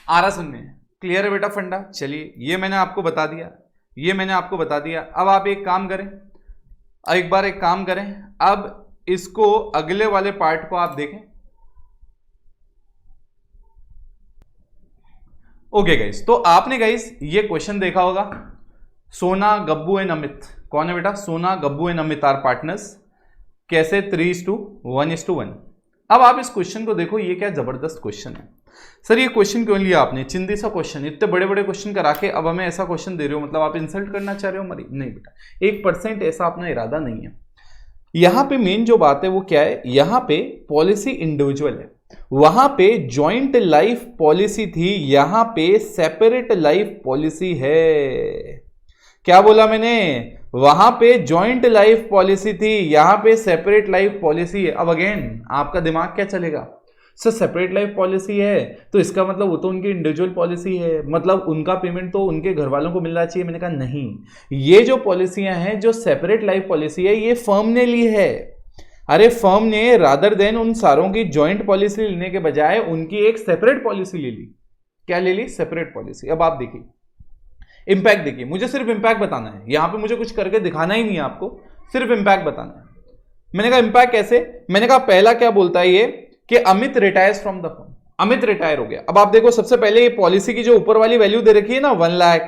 आ रहा सुनने? क्लियर है बेटा फंडा? चलिए ये मैंने आपको बता दिया, ये मैंने आपको बता दिया। अब आप एक काम करें, एक बार एक काम करें, अब इसको अगले वाले पार्ट को आप देखें। ओके गाइस, तो आपने गाइस ये क्वेश्चन देखा होगा, सोना, गब्बू एंड अमित। कौन है बेटा? Sona, Gabbu and Amit are partners. कैसे? 3:1:1। अब आप इस क्वेश्चन को देखो, ये क्या जबरदस्त क्वेश्चन है। सर ये क्वेश्चन क्यों लिया आपने? चिंदी सा क्वेश्चन, इतने बड़े बड़े क्वेश्चन करा के अब हमें ऐसा क्वेश्चन दे रहे हो, मतलब आप इंसल्ट करना चाह रहे हो हमारी? नहीं बेटा, 1% ऐसा अपना इरादा नहीं है। यहां पे मेन जो बात है वो क्या है, यहां पे पॉलिसी इंडिविजुअल है, वहां पे जॉइंट लाइफ पॉलिसी थी, यहां पे सेपरेट लाइफ पॉलिसी है। क्या बोला मैंने? वहां पे जॉइंट लाइफ पॉलिसी थी, यहां पे सेपरेट लाइफ पॉलिसी है। अब अगेन आपका दिमाग क्या चलेगा, सर सेपरेट लाइफ पॉलिसी है तो इसका मतलब वो तो उनकी इंडिविजुअल पॉलिसी है, मतलब उनका पेमेंट तो उनके घर वालों को मिलना चाहिए। मैंने कहा नहीं, ये जो पॉलिसियां हैं, जो सेपरेट लाइफ पॉलिसी है, ये फर्म ने ली है। अरे फर्म ने रादर देन उन सारों की जॉइंट पॉलिसी लेने के बजाय उनकी एक सेपरेट पॉलिसी ले ली। क्या ले ली? Separate policy. अब आप देखिए इंपैक्ट, देखिए मुझे सिर्फ इंपैक्ट बताना है, यहां पे मुझे कुछ करके दिखाना ही नहीं है आपको, सिर्फ इंपैक्ट बताना है। मैंने कहा इंपैक्ट कैसे? मैंने कहा पहला क्या बोलता है ये कि Amit retires from the firm. Amit retire हो गया। अब आप देखो सबसे पहले ये पॉलिसी की जो ऊपर वाली वैल्यू दे रखी है ना, 1 लाख,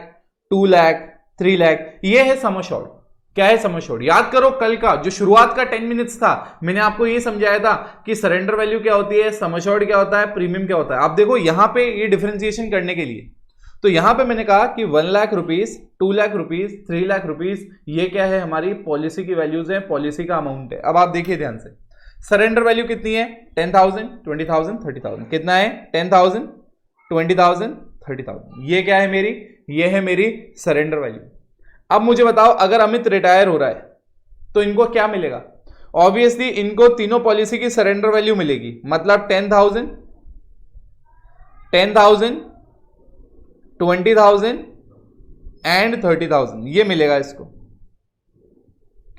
2 लाख, 3 लाख, ये है सम अश्योर्ड। क्या है सम अश्योर्ड? याद करो कल का जो शुरुआत का 10 मिनट्स था, मैंने आपको ये समझाया था कि सरेंडर वैल्यू क्या होती है, सम अश्योर्ड क्या होता है, प्रीमियम क्या होता है। आप देखो यहां पे ये डिफरेंशिएशन करने के लिए, तो यहां पे मैंने कहा कि 1 lakh rupees, 2 lakh rupees, 3 lakh rupees, ये क्या है? हमारी पॉलिसी की वैल्यूज है, पॉलिसी का अमाउंट है। अब आप देखिए ध्यान से, सरेंडर वैल्यू कितनी है? 10,000, 20,000, 30,000। कितना है? 10,000, 20,000, 30,000। ये क्या है मेरी? ये है मेरी सरेंडर वैल्यू। अब मुझे बताओ अगर अमित रिटायर हो रहा है तो इनको क्या मिलेगा? ऑब्वियसली इनको तीनों पॉलिसी की सरेंडर वैल्यू मिलेगी, मतलब 10,000, 10,000, 20,000 एंड 30,000, ये मिलेगा इसको।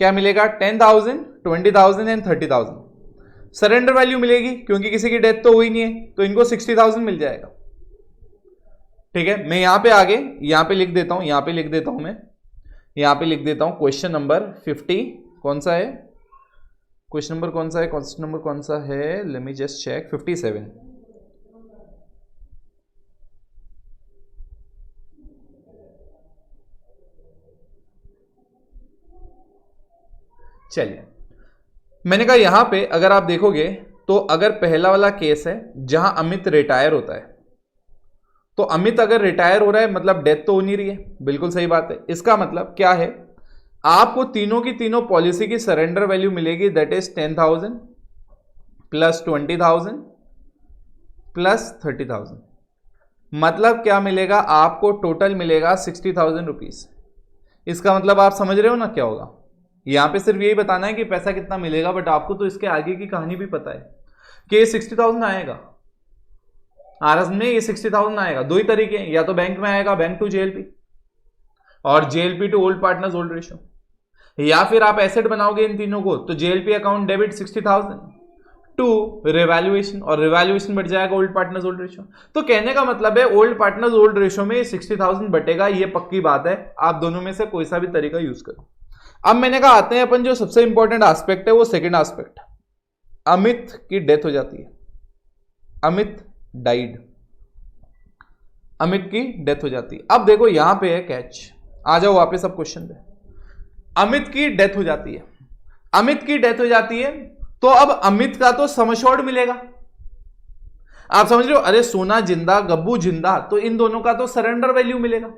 क्या मिलेगा? 10,000, 20,000 एंड 30,000 सरेंडर वैल्यू मिलेगी, क्योंकि किसी की डेथ तो हुई नहीं है, तो इनको 60,000 मिल जाएगा। ठीक है, मैं यहां पे आगे यहां पे लिख देता हूं, यहां पे लिख देता हूं, मैं यहां पे लिख देता हूं क्वेश्चन नंबर 50 कौन सा है? क्वेश्चन नंबर कौन सा है? क्वेश्चन नंबर कौन सा है? Let me just check. 57। चलिए, मैंने कहा यहां पे अगर आप देखोगे तो अगर पहला वाला केस है जहां अमित रिटायर होता है, तो अमित अगर रिटायर हो रहा है मतलब डेथ तो हो नहीं रही है, बिल्कुल सही बात है। इसका मतलब क्या है? आपको तीनों की तीनों पॉलिसी की सरेंडर वैल्यू मिलेगी, दैट इज 10,000 प्लस 20,000 प्लस 30,000। मतलब क्या मिलेगा आपको? टोटल मिलेगा 60,000 रुपीज। इसका मतलब आप समझ रहे हो ना क्या होगा? यहां पे सिर्फ यही बताना है कि पैसा कितना मिलेगा, बट आपको तो इसके आगे की कहानी भी पता है कि ये 60,000 आएगा। आरएस में ये 60,000 आएगा। दो ही तरीके हैं, या तो बैंक में आएगा, बैंक टू जेएलपी, और JLP to old partners old ratio, या फिर आप एसेट बनाओगे इन तीनों को, तो JLP account debit 60,000 to revaluation, और रिवैल्यूएशन बढ़ जाएगा ओल्ड पार्टनर्स ओल्ड रेशियो। तो कहने का मतलब है ओल्ड पार्टनर्स ओल्ड रेशियो में 60,000 बटेगा, ये पक्की बात है। आप दोनों में से कोई सा भी तरीका यूज करो। अब मैंने कहा आते हैं अपन जो सबसे इंपॉर्टेंट एस्पेक्ट है, वो सेकंड एस्पेक्ट। अमित की डेथ हो जाती है, अमित डाइड, अमित की डेथ हो जाती है। अब देखो यहां पे है कैच, आ जाओ वापस अब क्वेश्चन पे। अमित की डेथ हो जाती है, अमित की डेथ हो जाती है, तो अब अमित का तो सम अश्योर्ड मिलेगा। आप समझ रहे हो? अरे सोना जिंदा, गब्बू जिंदा, तो इन दोनों का तो सरेंडर वैल्यू मिलेगा।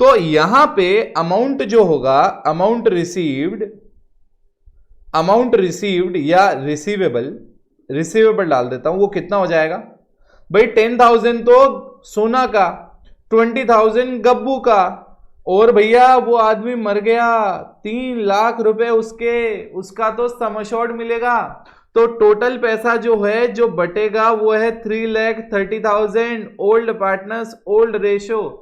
तो यहां पे अमाउंट जो होगा, अमाउंट रिसीव्ड या रिसीवेबल डाल देता हूं, वो कितना हो जाएगा भाई? 10,000 तो सोना का, 20,000 गब्बू का, और भैया वो आदमी मर गया, 3 लाख रुपए उसका तो सम अश्योर्ड मिलेगा। तो टोटल पैसा जो है जो बटेगा वो है 3,30,000 old partners old ratio.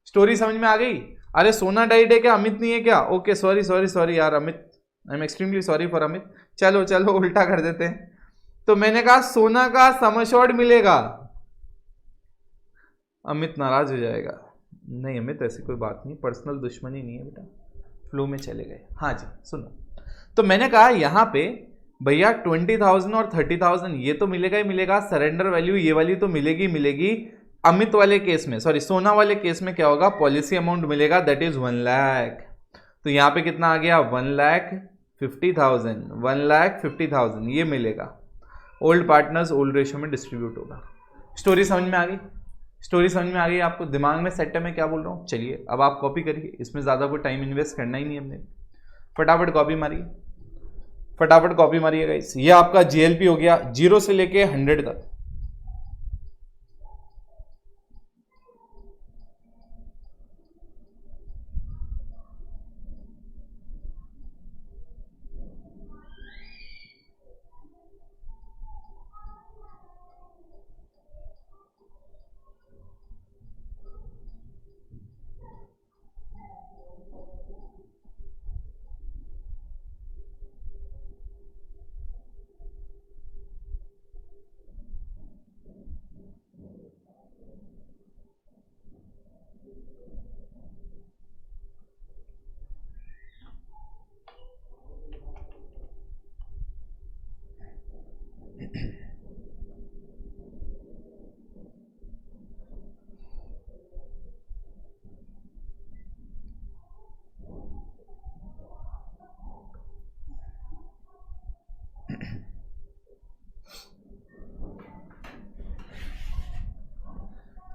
Story समझ में आ गई? अरे सोना डाइड है क्या, अमित नहीं है क्या? ओके सॉरी यार Amit, I am extremely sorry for Amit. चलो उल्टा कर देते हैं। तो मैंने कहा सोना का सम अश्योर्ड मिलेगा, अमित नाराज हो जाएगा। नहीं अमित ऐसी कोई बात नहीं, पर्सनल दुश्मनी नहीं है बेटा, फ्लो में चले गए। हाँ जी सुनो, तो मैंने कहा यहां पे भैया 20,000 और 30,000 ये तो मिलेगा ही मिलेगा, सरेंडर वैल्यू ये वाली तो मिलेगी मिलेगी। अमित वाले केस में, सॉरी सोना वाले केस में क्या होगा, पॉलिसी अमाउंट मिलेगा दैट इज 1 लाख। तो यहाँ पे कितना आ गया, 1,50,000, 1,50,000 ये मिलेगा। ओल्ड पार्टनर्स ओल्ड रेशियो में डिस्ट्रीब्यूट होगा। स्टोरी समझ में आ गई? स्टोरी समझ में आ गई आपको? दिमाग में सेट है मैं क्या बोल रहा हूँ? चलिए अब आप कॉपी करिए, इसमें ज़्यादा कोई टाइम इन्वेस्ट करना ही नहीं हमने। फटाफट कॉपी मारिए, फटाफट कॉपी मारिए गाइस। ये आपका जीएलपी हो गया 0 से लेके 100 तक।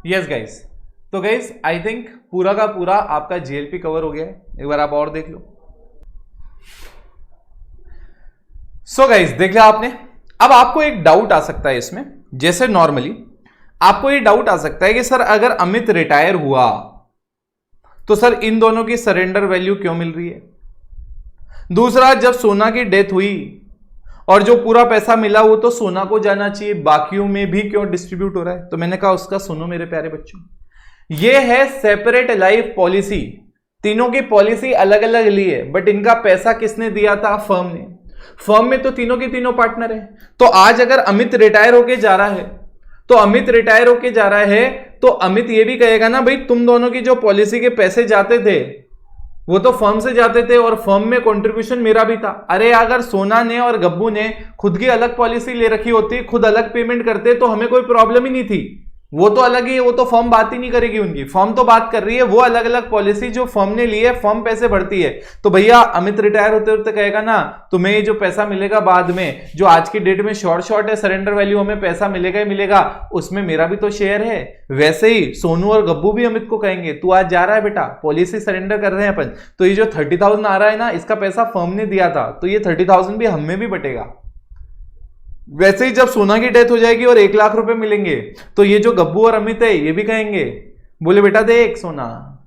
यस गाइस, तो गाइस आई थिंक पूरा का पूरा आपका जीएलपी कवर हो गया है। एक बार आप और देख लो। सो गाइस देख लिया आपने। अब आपको एक डाउट आ सकता है इसमें, जैसे नॉर्मली आपको ये डाउट आ सकता है कि सर अगर अमित रिटायर हुआ तो सर इन दोनों की सरेंडर वैल्यू क्यों मिल रही है? दूसरा, जब सोना की डेथ हुई और जो पूरा पैसा मिला वो तो सोना को जाना चाहिए, बाकियों में भी क्यों डिस्ट्रीब्यूट हो रहा है? तो मैंने कहा उसका सुनो मेरे प्यारे बच्चों, ये है सेपरेट लाइफ पॉलिसी। तीनों की पॉलिसी अलग अलग ली है, बट इनका पैसा किसने दिया था? फर्म ने। फर्म में तो तीनों के तीनों पार्टनर है। तो आज अगर अमित रिटायर होके जा रहा है तो अमित ये भी कहेगा ना, भाई तुम दोनों की जो पॉलिसी के पैसे जाते थे वो तो फर्म से जाते थे और फर्म में कंट्रीब्यूशन मेरा भी था। अरे अगर सोना ने और गब्बू ने खुद की अलग पॉलिसी ले रखी होती, खुद अलग पेमेंट करते तो हमें कोई प्रॉब्लम ही नहीं थी। वो तो अलग ही, वो तो फर्म बात ही नहीं करेगी उनकी। फर्म तो बात कर रही है वो अलग अलग पॉलिसी जो फर्म ने ली है, फर्म पैसे भरती है। तो भैया अमित रिटायर होते होते कहेगा ना, तुम्हें ये जो पैसा मिलेगा बाद में, जो आज की डेट में शॉर्ट है सरेंडर वैल्यू, हमें पैसा मिलेगा ही मिलेगा, उसमें मेरा भी तो शेयर है। वैसे ही सोनू और गब्बू भी अमित को कहेंगे, तू आज जा रहा है बेटा, पॉलिसी सरेंडर कर रहे हैं अपन, तो ये जो 30,000 आ रहा है ना, इसका पैसा फर्म ने दिया था, तो ये 30,000 भी हमें भी बटेगा। वैसे ही जब सोना की डेथ हो जाएगी और 1 लाख रुपए मिलेंगे, तो ये जो गब्बू और अमित है ये भी कहेंगे, बोले बेटा देख सोना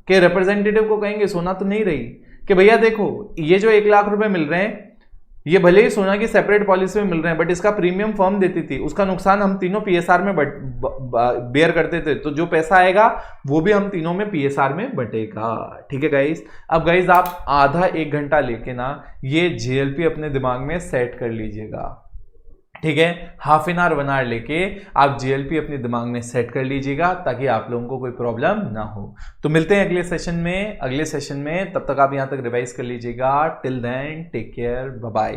के रिप्रेजेंटेटिव को कहेंगे, सोना तो नहीं रही, कि भैया देखो ये जो 1 लाख रुपए मिल रहे हैं ये भले ही सोना की सेपरेट पॉलिसी में मिल रहे हैं, बट इसका प्रीमियम फर्म देती थी, उसका नुकसान हम तीनों पीएसआर में बेयर करते थे, तो जो पैसा आएगा वो भी हम तीनों में पीएसआर में बटेगा। ठीक है गाइस? अब गाइस आप आधा 1 घंटा लेके ना ये जेएलपी अपने दिमाग में सेट कर लीजिएगा। ठीक है, हाफ एन आवर 1 आवर लेके आप जीएलपी अपने दिमाग में सेट कर लीजिएगा, ताकि आप लोगों को कोई प्रॉब्लम ना हो। तो मिलते हैं अगले सेशन में। तब तक आप यहां तक रिवाइज कर लीजिएगा। Till then take care, bye bye.